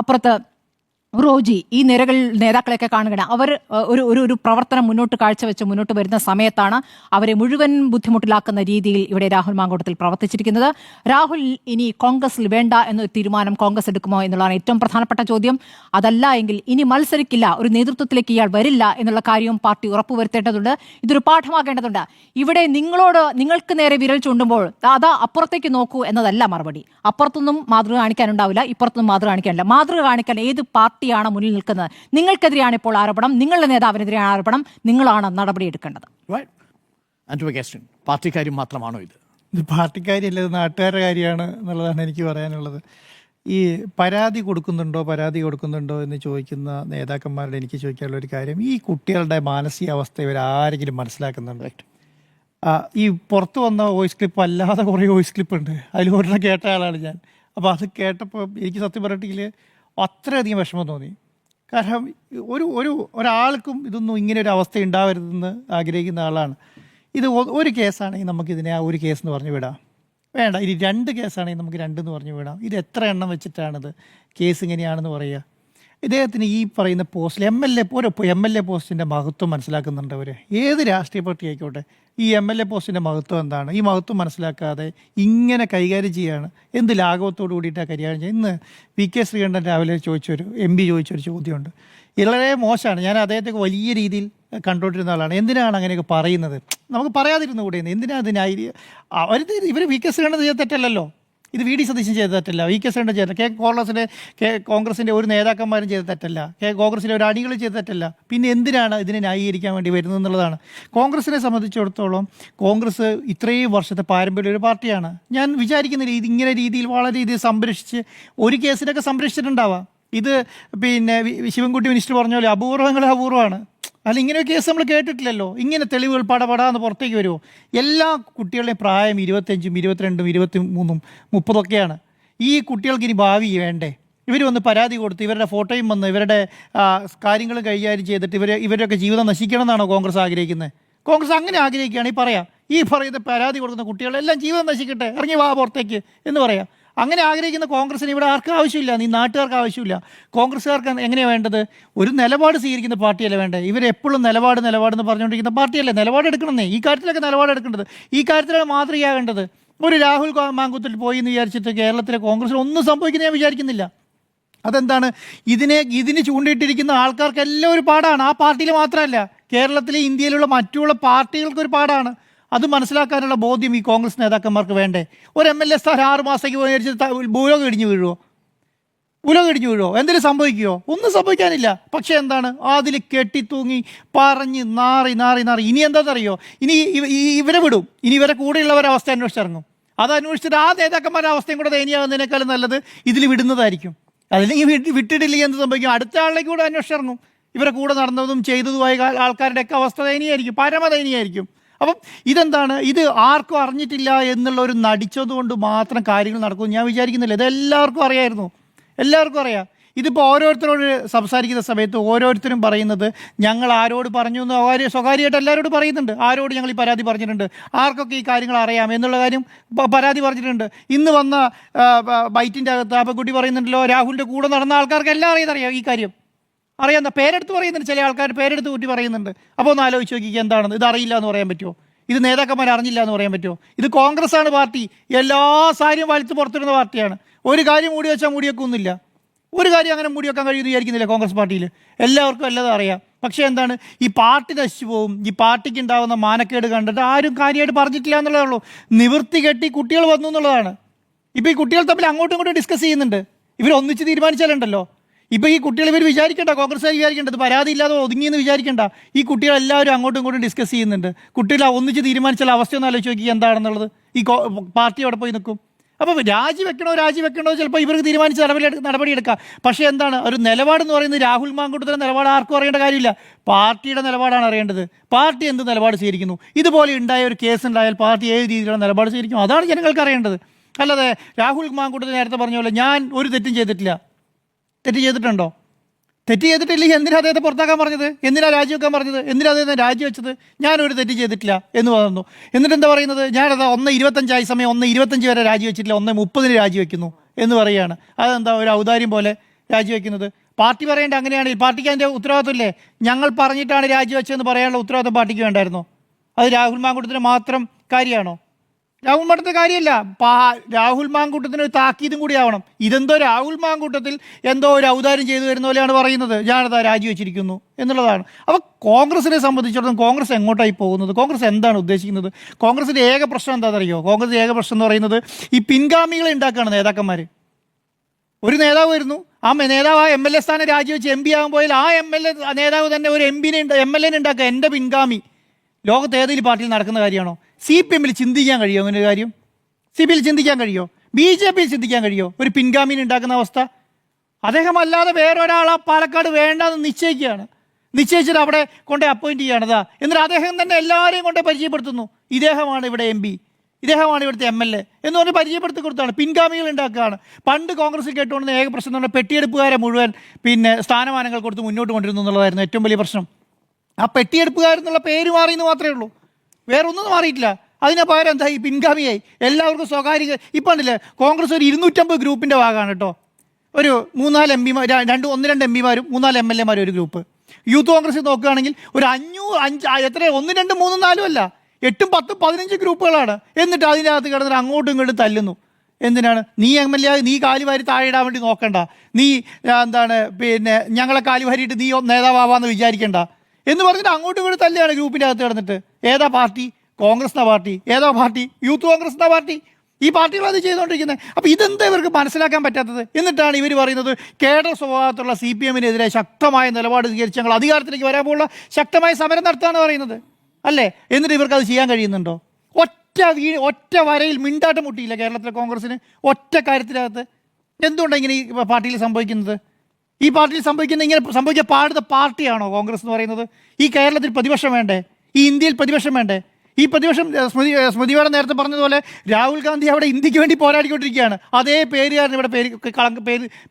അപ്പുറത്ത് റോജി, ഈ നേതാക്കളെയൊക്കെ കാണുകയാണ്. അവർ ഒരു പ്രവർത്തനം മുന്നോട്ട് കാഴ്ചവെച്ച് മുന്നോട്ട് വരുന്ന സമയത്താണ് അവരെ മുഴുവൻ ബുദ്ധിമുട്ടിലാക്കുന്ന രീതിയിൽ ഇവിടെ രാഹുൽ മാങ്കൂട്ടത്തിൽ പ്രവർത്തിച്ചിരിക്കുന്നത്. രാഹുൽ ഇനി കോൺഗ്രസിൽ വേണ്ട എന്നൊരു തീരുമാനം കോൺഗ്രസ് എടുക്കുമോ എന്നുള്ളതാണ് ഏറ്റവും പ്രധാനപ്പെട്ട ചോദ്യം. അതല്ല എങ്കിൽ ഇനി മത്സരിക്കില്ല, ഒരു നേതൃത്വത്തിലേക്ക് ഇയാൾ വരില്ല എന്നുള്ള കാര്യവും പാർട്ടി ഉറപ്പുവരുത്തേണ്ടതുണ്ട്. ഇതൊരു പാഠമാകേണ്ടതുണ്ട്. ഇവിടെ നിങ്ങൾക്ക് നേരെ വിരൽ ചൂണ്ടുമ്പോൾ അതാ അപ്പുറത്തേക്ക് നോക്കൂ എന്നതല്ല മറുപടി. അപ്പുറത്തൊന്നും മാതൃക കാണിക്കാനുണ്ടാവില്ല, ഇപ്പുറത്തൊന്നും മാതൃക കാണിക്കാനില്ല. മാതൃക കാണിക്കാൻ ഏത് പാർട്ടിയാണ് മുന്നിൽ നിൽക്കുന്നത്? നിങ്ങൾക്കെതിരെയാണ് ഇപ്പോൾ ആരോപണം, നിങ്ങളുടെ നേതാവിനെതിരെയാണ് ആരോപണം, നിങ്ങളാണ് നടപടി എടുക്കേണ്ടത്. പാർട്ടി കാര്യം മാത്രമാണോ ഇത്? ഇത് പാർട്ടിക്കാരിയല്ല, ഇത് നാട്ടുകാരുടെ കാര്യമാണ് എന്നുള്ളതാണ് എനിക്ക് പറയാനുള്ളത്. ഈ പരാതി കൊടുക്കുന്നുണ്ടോ എന്ന് ചോദിക്കുന്ന നേതാക്കന്മാരുടെ എനിക്ക് ചോദിക്കാനുള്ള ഒരു കാര്യം, ഈ കുട്ടികളുടെ മാനസികാവസ്ഥ ഇവരാരെങ്കിലും മനസ്സിലാക്കുന്നുണ്ടോ? ഈ പുറത്ത് വന്ന വോയിസ് ക്ലിപ്പ് അല്ലാതെ കുറേ വോയിസ് ക്ലിപ്പ് ഉണ്ട്. അതിൽ ഒരെണ്ണം കേട്ട ആളാണ് ഞാൻ. അപ്പോൾ അത് കേട്ടപ്പോൾ എനിക്ക് സത്യം പറഞ്ഞിട്ടില്ല അത്രയധികം വിഷമം തോന്നി. കാരണം ഒരാൾക്കും ഇതൊന്നും ഇങ്ങനെ ഒരു അവസ്ഥ ഉണ്ടാവരുതെന്ന് ആഗ്രഹിക്കുന്ന ആളാണ്. ഇത് ഒരു കേസാണെങ്കിൽ നമുക്കിതിനെ ആ ഒരു കേസ് എന്ന് പറഞ്ഞു വിടാം. വേണ്ട, ഇനി 2 കേസാണെങ്കിൽ നമുക്ക് 2 എന്ന് പറഞ്ഞു വിടാം. ഇത് എത്ര എണ്ണം വെച്ചിട്ടാണിത് കേസ് ഇങ്ങനെയാണെന്ന് പറയുക? ഇദ്ദേഹത്തിന് ഈ പറയുന്ന പോസ്റ്റിൽ MLA പോസ്റ്റിൻ്റെ മഹത്വം മനസ്സിലാക്കുന്നുണ്ട് അവർ. ഏത് രാഷ്ട്രീയ പാർട്ടി ആയിക്കോട്ടെ, ഈ MLA പോസ്റ്റിൻ്റെ മഹത്വം എന്താണ്, ഈ മഹത്വം മനസ്സിലാക്കാതെ ഇങ്ങനെ കൈകാര്യം ചെയ്യാണ്. എന്ത് ലാഘവത്തോടു കൂടിയിട്ടാണ് കൈകാര്യം ചെയ്യുക. ഇന്ന് VK ശ്രീകണ്ഠൻ രാവിലെ MP ചോദിച്ചൊരു ചോദ്യമുണ്ട്. വളരെ മോശമാണ്. ഞാൻ അദ്ദേഹത്തെ വലിയ രീതിയിൽ കണ്ടുകൊണ്ടിരുന്ന ആളാണ്. എന്തിനാണ് അങ്ങനെയൊക്കെ പറയുന്നത്? നമുക്ക് പറയാതിരുന്നു കൂടെ. എന്തിനാണ് അതിനായി ഇവർ VK ശ്രീകണ്ഠൻ ചെയ്ത തെറ്റല്ലല്ലോ, ഇത് VD സതീശൻ ചെയ്ത തെറ്റല്ല, VK ശ്രീകണ്ഠൻ ചെയ്ത കോൺഗ്രസിൻ്റെ ഒരു നേതാക്കന്മാരും ചെയ്ത തെറ്റല്ല, കോൺഗ്രസിലെ ഒരു അണികളും ചെയ്ത തെറ്റല്ല. പിന്നെ എന്തിനാണ് ഇതിനെ ന്യായീകരിക്കാൻ വേണ്ടി വരുന്നത് എന്നുള്ളതാണ്. കോൺഗ്രസിനെ സംബന്ധിച്ചിടത്തോളം കോൺഗ്രസ് ഇത്രയും വർഷത്തെ പാരമ്പര്യ ഒരു പാർട്ടിയാണ്. ഞാൻ വിചാരിക്കുന്ന ഇങ്ങനെ രീതിയിൽ വളരെ രീതിയിൽ സംരക്ഷിച്ച് ഒരു കേസിലൊക്കെ സംരക്ഷിച്ചിട്ടുണ്ടാവാം. ഇത് പിന്നെ ശിവൻകുട്ടി മിനിസ്റ്റർ പറഞ്ഞ പോലെ അപൂർവമാണ്. അല്ല, ഇങ്ങനെ ഒരു കേസ് നമ്മൾ കേട്ടിട്ടില്ലല്ലോ. ഇങ്ങനെ തെളിവുകൾ പടപടാന്ന് പുറത്തേക്ക് വരുമോ? എല്ലാ കുട്ടികളുടെയും പ്രായം 25, 22, 23, 30 ഈ കുട്ടികൾക്ക് ഇനി ഭാവി വേണ്ടേ? ഇവർ വന്ന് പരാതി കൊടുത്ത് ഇവരുടെ ഫോട്ടോയും വന്ന് ഇവരുടെ കാര്യങ്ങൾ കൈകാര്യം ചെയ്തിട്ട് ഇവരൊക്കെ ജീവിതം നശിക്കണം എന്നാണോ കോൺഗ്രസ് ആഗ്രഹിക്കുന്നത്? കോൺഗ്രസ് അങ്ങനെ ആഗ്രഹിക്കുകയാണെങ്കിൽ പറയാം, ഈ പറയുന്ന പരാതി കൊടുക്കുന്ന കുട്ടികളെല്ലാം ജീവിതം നശിക്കട്ടെ, ഇറങ്ങി വാ പുറത്തേക്ക് എന്ന് പറയാം. അങ്ങനെ ആഗ്രഹിക്കുന്ന കോൺഗ്രസിന് ഇവിടെ ആർക്കും ആവശ്യമില്ല, നീ നാട്ടുകാർക്ക് ആവശ്യമില്ല. കോൺഗ്രസ്സുകാർക്ക് എങ്ങനെയാണ് വേണ്ടത്? ഒരു നിലപാട് സ്വീകരിക്കുന്ന പാർട്ടിയല്ലേ വേണ്ടത്? ഇവരെപ്പോഴും നിലപാടെന്ന് പറഞ്ഞുകൊണ്ടിരിക്കുന്ന പാർട്ടിയല്ലേ. നിലപാടെടുക്കണമെന്നേ, ഈ കാര്യത്തിലൊക്കെ നിലപാടെടുക്കേണ്ടത്, ഈ കാര്യത്തിലാണ് മാതൃകയാകേണ്ടത്. ഒരു രാഹുൽ മാങ്കുത്തിൽ പോയി എന്ന് വിചാരിച്ചിട്ട് കേരളത്തിലെ കോൺഗ്രസിൽ ഒന്നും സംഭവിക്കുന്നത് ഞാൻ വിചാരിക്കുന്നില്ല. അതെന്താണ്? ഇതിന് ചൂണ്ടിയിട്ടിരിക്കുന്ന ആൾക്കാർക്കെല്ലാം ഒരു പാടാണ്. ആ പാർട്ടിയിൽ മാത്രമല്ല, കേരളത്തിലെ ഇന്ത്യയിലുള്ള മറ്റുള്ള പാർട്ടികൾക്കൊരു പാടാണ്. അത് മനസ്സിലാക്കാനുള്ള ബോധ്യം ഈ കോൺഗ്രസ് നേതാക്കന്മാർക്ക് വേണ്ടേ? ഒരു MLA സ്ഥാനം 6 മാസത്തേക്ക് പോയി ഭൂലോകം ഇടിഞ്ഞു വീഴുമോ? എന്തെങ്കിലും സംഭവിക്കുമോ? ഒന്നും സംഭവിക്കാനില്ല. പക്ഷേ എന്താണ്, അതിൽ കെട്ടിത്തൂങ്ങി പറഞ്ഞ് നാറി. ഇനി എന്താണെന്നറിയോ? ഇനി ഇവരെ വിടും. ഇനി ഇവരെ കൂടെയുള്ളവരെ അവസ്ഥ അന്വേഷിച്ചിറങ്ങും. അത് അന്വേഷിച്ചിട്ട് ആ നേതാക്കന്മാരുടെ അവസ്ഥയും കൂടെ ദയനീയമാകുന്നതിനേക്കാളും നല്ലത് ഇതിൽ വിടുന്നതായിരിക്കും. അല്ലെങ്കിൽ വിട്ടിട്ടില്ലെങ്കിൽ എന്ത് സംഭവിക്കും? അടുത്ത ആളിലേക്ക് കൂടെ അന്വേഷിച്ചിറങ്ങും. ഇവരെ കൂടെ നടന്നതും ചെയ്തതുമായ ആൾക്കാരുടെയൊക്കെ അവസ്ഥ ദയനീയമായിരിക്കും, പരമദയനീയമായിരിക്കും. അപ്പം ഇതെന്താണ്? ഇത് ആർക്കും അറിഞ്ഞിട്ടില്ല എന്നുള്ള ഒരു നടിച്ചതുകൊണ്ട് മാത്രം കാര്യങ്ങൾ നടക്കും ഞാൻ വിചാരിക്കുന്നില്ല. ഇത് എല്ലാവർക്കും അറിയാം. ഇതിപ്പോൾ ഓരോരുത്തരോട് സംസാരിക്കുന്ന സമയത്ത് ഓരോരുത്തരും പറയുന്നത് ഞങ്ങൾ ആരോട് പറഞ്ഞു എന്ന് സ്വകാര്യമായിട്ട് എല്ലാവരോടും പറയുന്നുണ്ട്. ആരോട് ഞങ്ങൾ ഈ പരാതി പറഞ്ഞിട്ടുണ്ട്, ആർക്കൊക്കെ ഈ കാര്യങ്ങൾ അറിയാം എന്നുള്ള കാര്യം പരാതി പറഞ്ഞിട്ടുണ്ട്. ഇന്ന് വന്ന ബൈറ്റിൻ്റെ അകത്ത് ആപ്പക്കുട്ടി പറയുന്നുണ്ടല്ലോ, രാഹുലിൻ്റെ കൂടെ നടന്ന ആൾക്കാർക്ക് എല്ലാം അറിയാം ഈ കാര്യം. അറിയാവുന്ന പേരെടുത്ത് പറയുന്നുണ്ട്, ചില ആൾക്കാർ പേരെടുത്ത് കൂട്ടി പറയുന്നുണ്ട്. അപ്പോൾ ഒന്ന് ആലോചിച്ച് നോക്കിക്കുക, എന്താണെന്ന് ഇത് അറിയില്ല എന്ന് പറയാൻ പറ്റുമോ? ഇത് നേതാക്കന്മാർ അറിഞ്ഞില്ല എന്ന് പറയാൻ പറ്റുമോ? ഇത് കോൺഗ്രസ് ആണ് പാർട്ടി, എല്ലാ സാരിയും വലിച്ച് പുറത്തിടുന്ന പാർട്ടിയാണ്. ഒരു കാര്യം മൂടി വെച്ചാൽ മൂടിയൊക്കൊന്നുമില്ല. ഒരു കാര്യം അങ്ങനെ മൂടി വെക്കാൻ കഴിയുമെന്ന് വിചാരിക്കുന്നില്ല കോൺഗ്രസ് പാർട്ടിയിൽ. എല്ലാവർക്കും എല്ലാം അറിയാം. പക്ഷേ എന്താണ്, ഈ പാർട്ടി നശിച്ചു പോകും, ഈ പാർട്ടിക്ക് ഉണ്ടാകുന്ന മാനക്കേട് കണ്ടിട്ട് ആരും കാര്യമായിട്ട് പറഞ്ഞിട്ടില്ല എന്നുള്ളതേ ഉള്ളൂ. നിവൃത്തി കെട്ടി കുട്ടികൾ വന്നു എന്നുള്ളതാണ്. ഇപ്പോൾ ഈ കുട്ടികൾ തമ്മിൽ അങ്ങോട്ടും ഇങ്ങോട്ടും ഡിസ്കസ് ചെയ്യുന്നുണ്ട്. ഇവർ ഒന്നിച്ച് തീരുമാനിച്ചാലുണ്ടല്ലോ. ഇപ്പോൾ ഈ കുട്ടികൾ ഇവർ വിചാരിക്കേണ്ട, കോൺഗ്രസ് വിചാരിക്കേണ്ടത് പരാതി ഇല്ലാതെ ഒതുങ്ങിയെന്ന് വിചാരിക്കേണ്ട. ഈ കുട്ടികളെല്ലാവരും അങ്ങോട്ടും ഇങ്ങോട്ടും ഡിസ്കസ് ചെയ്യുന്നുണ്ട്. കുട്ടികൾ ഒന്നിച്ച് തീരുമാനിച്ചാൽ അവസ്ഥയൊന്നും ആലോചിച്ച് നോക്കി എന്താണെന്നുള്ളത്. ഈ പാർട്ടി അവിടെ പോയി നിൽക്കും. അപ്പോൾ രാജിവെക്കണോ ചിലപ്പോൾ ഇവർക്ക് തീരുമാനിച്ച് നടപടിയെടുക്കാം. പക്ഷേ എന്താണ്, ഒരു നിലപാടെന്ന് പറയുന്നത് രാഹുൽ മാങ്കൂട്ടത്തിൻ്റെ നിലപാട് ആർക്കും അറിയേണ്ട കാര്യമില്ല, പാർട്ടിയുടെ നിലപാടാണ് അറിയേണ്ടത്. പാർട്ടി എന്ത് നിലപാട് സ്വീകരിക്കുന്നു? ഇതുപോലെ ഉണ്ടായ ഒരു കേസ് ഉണ്ടായാൽ പാർട്ടി ഏത് രീതിയിലുള്ള നിലപാട് സ്വീകരിക്കും, അതാണ് ജനങ്ങൾക്ക് അറിയേണ്ടത്. അല്ലാതെ രാഹുൽ മാങ്കൂട്ടത്തിൽ നേരത്തെ പറഞ്ഞ പോലെ ഞാൻ ഒരു തെറ്റും ചെയ്തിട്ടില്ല. തെറ്റ് ചെയ്തിട്ടുണ്ടോ? തെറ്റ് ചെയ്തിട്ടില്ലെങ്കിൽ എന്തിനാ അദ്ദേഹത്തെ പുറത്താക്കാൻ പറഞ്ഞത്? എന്തിനാ രാജിവെക്കാൻ പറഞ്ഞത്? എന്തിനാ അദ്ദേഹത്തെ രാജിവെച്ചത്? ഞാനൊരു തെറ്റ് ചെയ്തിട്ടില്ല എന്ന് പറഞ്ഞു. എന്നിട്ട് എന്താ പറയുന്നത്? ഞാനതാ 1:25 സമയം 1:25 വരെ രാജിവെച്ചിട്ടില്ല, 1:30 രാജിവെക്കുന്നു എന്ന് പറയുകയാണ്. അതെന്താ ഒരു ഔദാര്യം പോലെ രാജിവെക്കുന്നത്? പാർട്ടി പറയേണ്ട അങ്ങനെയാണെങ്കിൽ പാർട്ടിക്ക് അതിൻ്റെ ഉത്തരവാദിത്വമില്ലേ? ഞങ്ങൾ പറഞ്ഞിട്ടാണ് രാജിവെച്ചതെന്ന് പറയാനുള്ള ഉത്തരവാദിത്വം പാർട്ടിക്ക് വേണ്ടായിരുന്നോ? അത് രാഹുൽ മാങ്കൂട്ടത്തിന് മാത്രം കാര്യമാണോ? രാഹുൽ മാങ്കൂട്ടത്തെ കാര്യമല്ല, രാഹുൽ മാങ്കൂട്ടത്തിന് ഒരു താക്കീതും കൂടി ആവണം. ഇതെന്തോ രാഹുൽ മാങ്കൂട്ടത്തിൽ എന്തോ ഒരു ഔദാര്യം ചെയ്തു വരുന്ന പോലെയാണ് പറയുന്നത്, ഞാനതാ രാജിവെച്ചിരിക്കുന്നു എന്നുള്ളതാണ്. അപ്പോൾ കോൺഗ്രസിനെ സംബന്ധിച്ചിടത്തോളം കോൺഗ്രസ് എങ്ങോട്ടായി പോകുന്നത്? കോൺഗ്രസ് എന്താണ് ഉദ്ദേശിക്കുന്നത്? കോൺഗ്രസിൻ്റെ ഏക പ്രശ്നം എന്താണെന്നറിയോ? കോൺഗ്രസ് ഏക പ്രശ്നം എന്ന് പറയുന്നത് ഈ പിൻഗാമികളെ ഉണ്ടാക്കുകയാണ് നേതാക്കന്മാർ. ഒരു നേതാവ് വരുന്നു, ആ നേതാവ് ആ MLA സ്ഥാനം രാജിവെച്ച് MP ആകാൻ പോയാൽ ആ നേതാവ് തന്നെ ഒരു MLA ഉണ്ടാക്കുക, എൻ്റെ പിൻഗാമി. ലോകത്ത് ഏതെങ്കിലും പാർട്ടിയിൽ നടക്കുന്ന കാര്യമാണോ? CPM ചിന്തിക്കാൻ കഴിയുമോ അങ്ങനെ ഒരു കാര്യം? CPM ചിന്തിക്കാൻ കഴിയുമോ? BJP ചിന്തിക്കാൻ കഴിയുമോ ഒരു പിൻഗാമിനെ ഉണ്ടാക്കുന്ന അവസ്ഥ? അദ്ദേഹം അല്ലാതെ വേറൊരാൾ ആ പാലക്കാട് വേണ്ടെന്ന് നിശ്ചയിച്ചിട്ട് അവിടെ കൊണ്ടേ അപ്പോയിന്റ് ചെയ്യണതാ. എന്നിട്ട് അദ്ദേഹം തന്നെ എല്ലാവരെയും കൊണ്ടേ പരിചയപ്പെടുത്തുന്നു, ഇദ്ദേഹമാണ് ഇവിടെ MP, ഇദ്ദേഹമാണ് ഇവിടുത്തെ MLA എന്ന് പറഞ്ഞ് പരിചയപ്പെടുത്തി കൊടുത്താണ്. പിൻഗാമികൾ ഉണ്ടാക്കുകയാണ്. പണ്ട് കോൺഗ്രസിൽ കേട്ടുകൊണ്ടിരുന്ന ഏക പ്രശ്നം എന്ന് പറഞ്ഞാൽ പെട്ടിയെടുപ്പുകാരെ മുഴുവൻ സ്ഥാനമാനങ്ങൾ കൊടുത്ത് മുന്നോട്ട് കൊണ്ടിരുന്നു എന്നുള്ളതായിരുന്നു ഏറ്റവും വലിയ പ്രശ്നം. ആ പെട്ടിയെടുപ്പുകാരെന്നുള്ള പേര് മാറിയെന്ന് മാത്രമേ ഉള്ളൂ, വേറെ ഒന്നും മാറിയിട്ടില്ല. അതിനെ പകരം എന്താ ഈ പിൻഗാമിയായി എല്ലാവർക്കും സ്വകാര്യ. ഇപ്പം ഉണ്ടല്ലേ കോൺഗ്രസ് ഒരു 250 ഗ്രൂപ്പിൻ്റെ ഭാഗമാണ് കേട്ടോ. ഒരു 3-4 എം പിമാർ, 1-2 എം പിമാരും 3-4 MLA ഒരു ഗ്രൂപ്പ്. യൂത്ത് കോൺഗ്രസ് നോക്കുകയാണെങ്കിൽ ഒരു 1, 2, 3, 4 അല്ല 8, 10, 15 ഗ്രൂപ്പുകളാണ്. എന്നിട്ട് അതിനകത്ത് കിടന്നിട്ട് അങ്ങോട്ടും ഇങ്ങോട്ടും തല്ലുന്നു. എന്തിനാണ്? നീ MLA, നീ കാലുവാരി താഴെ ഇടാൻ വേണ്ടി നോക്കണ്ട, നീ പിന്നെ ഞങ്ങളെ കാലുവാരിയിട്ട് നീ നേതാവാന്ന് വിചാരിക്കണ്ട എന്ന് പറഞ്ഞിട്ട് അങ്ങോട്ടും ഇങ്ങോട്ടും തല്ലുകയാണ് ഗ്രൂപ്പിൻ്റെ അകത്ത് കിടന്നിട്ട്. ഏതാ പാർട്ടി? കോൺഗ്രസ് പാർട്ടി. ഏതാ പാർട്ടി? Youth Congress party. ഈ പാർട്ടികൾ അത് ചെയ്തുകൊണ്ടിരിക്കുന്നത്. അപ്പോൾ ഇതെന്താ ഇവർക്ക് മനസ്സിലാക്കാൻ പറ്റാത്തത്? എന്നിട്ടാണ് ഇവർ പറയുന്നത് കേഡർ സ്വഭാവത്തുള്ള CPM-നെതിരെ ശക്തമായ നിലപാട് സ്വീകരിച്ച് ഞങ്ങൾ അധികാരത്തിലേക്ക് വരാനുള്ള ശക്തമായ സമരം നടത്താന്ന് പറയുന്നത് അല്ലേ? എന്നിട്ട് ഇവർക്ക് അത് ചെയ്യാൻ കഴിയുന്നുണ്ടോ? ഒറ്റ വരയിൽ മിണ്ടാട്ടം മുട്ടിയില്ല കേരളത്തിലെ കോൺഗ്രസിന് ഒറ്റ കാര്യത്തിനകത്ത്. എന്തുകൊണ്ടാണ് ഇങ്ങനെ ഈ പാർട്ടിയിൽ സംഭവിക്കുന്നത്? ഈ പാർട്ടിയിൽ ഇങ്ങനെ സംഭവിക്കാൻ പാടുന്ന പാർട്ടിയാണോ കോൺഗ്രസ് എന്ന് പറയുന്നത്? ഈ കേരളത്തിൽ പ്രതിപക്ഷം വേണ്ടേ? ഈ ഇന്ത്യയിൽ പ്രതിപക്ഷം വേണ്ടേ? ഈ പ്രതിപക്ഷം സ്മൃതിയോടെ നേരത്തെ പറഞ്ഞതുപോലെ രാഹുൽ ഗാന്ധി അവിടെ ഇന്ത്യക്ക് വേണ്ടി പോരാടിക്കൊണ്ടിരിക്കുകയാണ്. അതേ പേരുകാരൻ ഇവിടെ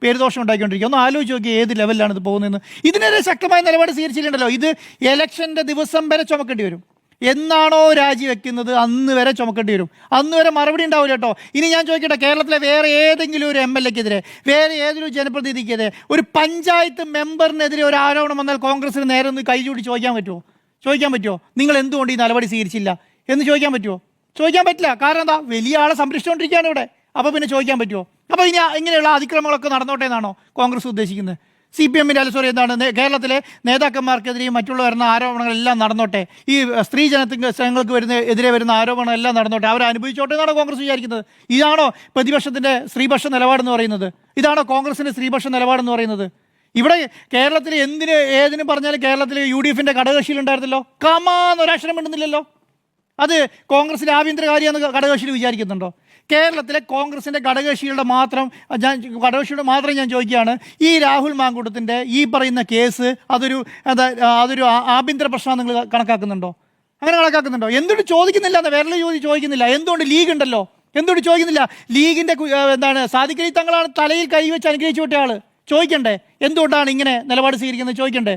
പേരുദോഷം ഉണ്ടാക്കിക്കൊണ്ടിരിക്കുക. ഒന്ന് ആലോചിച്ച് നോക്കി ഏത് ലെവലിലാണ് ഇത് പോകുന്നതെന്ന്. ഇതിനെതിരെ ശക്തമായ നിലപാട് സ്വീകരിച്ചിട്ടുണ്ടല്ലോ. ഇത് ഇലക്ഷൻ്റെ ദിവസം വരെ ചുമക്കേണ്ടി വരും. എന്നാണോ രാജിവെക്കുന്നത് അന്ന് വരെ ചുമക്കേണ്ടി വരും. അന്ന് വരെ മറുപടി ഉണ്ടാവില്ല കേട്ടോ. ഇനി ഞാൻ ചോദിക്കട്ടെ, കേരളത്തിലെ വേറെ ഏതെങ്കിലും ഒരു MLA-ക്കെതിരെ, വേറെ ഏതൊരു ജനപ്രതിനിധിക്കെതിരെ, ഒരു പഞ്ചായത്ത് മെമ്പറിനെതിരെ ഒരു ആരോപണം വന്നാൽ കോൺഗ്രസിന് നേരെ ഒന്ന് കൈ ചൂടി ചോദിക്കാൻ പറ്റുമോ? നിങ്ങൾ എന്തുകൊണ്ട് ഈ നടപടി സ്വീകരിച്ചില്ല എന്ന് ചോദിക്കാൻ പറ്റുമോ? ചോദിക്കാൻ പറ്റില്ല. കാരണം എന്താ? വലിയ ആളെ സംരക്ഷിച്ചുകൊണ്ടിരിക്കുകയാണ് ഇവിടെ. അപ്പോൾ പിന്നെ ചോദിക്കാൻ പറ്റുമോ? അപ്പോൾ ഇനി ഇങ്ങനെയുള്ള അതിക്രമങ്ങളൊക്കെ നടന്നോട്ടെ എന്നാണോ കോൺഗ്രസ് ഉദ്ദേശിക്കുന്നത്? CPM-ൻ്റെ എന്താണ് കേരളത്തിലെ നേതാക്കന്മാർക്കെതിരെയും മറ്റുള്ള വരുന്ന ആരോപണങ്ങളെല്ലാം നടന്നോട്ടെ, ഈ സ്ത്രീ ജനങ്ങൾക്ക് എതിരെ വരുന്ന ആരോപണങ്ങളെല്ലാം നടന്നോട്ടെ, അവരെ അനുഭവിച്ചോട്ടെ എന്നാണോ കോൺഗ്രസ് വിചാരിക്കുന്നത്? ഇതാണോ പ്രതിപക്ഷത്തിൻ്റെ സ്ത്രീപക്ഷ നിലപാടെന്ന് പറയുന്നത്? ഇതാണോ കോൺഗ്രസിൻ്റെ സ്ത്രീപക്ഷ നിലപാടെന്ന് പറയുന്നത്? ഇവിടെ കേരളത്തിൽ ഏതിനും പറഞ്ഞാലും കേരളത്തിൽ UDF-ൻ്റെ ഘടകകക്ഷിയിലുണ്ടായിരുന്നല്ലോ, ഒരക്ഷരം മിണ്ടുന്നില്ലല്ലോ. അത് കോൺഗ്രസിൻ്റെ ആഭ്യന്തര കാര്യമെന്ന് ഘടകകക്ഷിയിൽ വിചാരിക്കുന്നുണ്ടോ? കേരളത്തിലെ കോൺഗ്രസിൻ്റെ ഘടകകക്ഷിയുടെ മാത്രം ഞാൻ ചോദിക്കുകയാണ്, ഈ രാഹുൽ മാങ്കൂട്ടത്തിൻ്റെ ഈ പറയുന്ന കേസ് അതൊരു ആഭ്യന്തര പ്രശ്നം നിങ്ങൾ കണക്കാക്കുന്നുണ്ടോ? അങ്ങനെ കണക്കാക്കുന്നുണ്ടോ? എന്തുകൊണ്ട് ചോദിക്കുന്നില്ല? വേറെ ചോദിക്കുന്നില്ല. എന്തുകൊണ്ട്? ലീഗ് ഉണ്ടല്ലോ, എന്തുകൊണ്ട് ചോദിക്കുന്നില്ല? ലീഗിൻ്റെ സാദിഖ് അലി തങ്ങളാണ് തലയിൽ കൈവച്ച് അനുഗ്രഹിച്ചു വിട്ട ആൾ. ചോദിക്കണ്ടേ എന്തുകൊണ്ടാണ് ഇങ്ങനെ നിലപാട് സ്വീകരിക്കുന്നത്? ചോദിക്കണ്ടേ?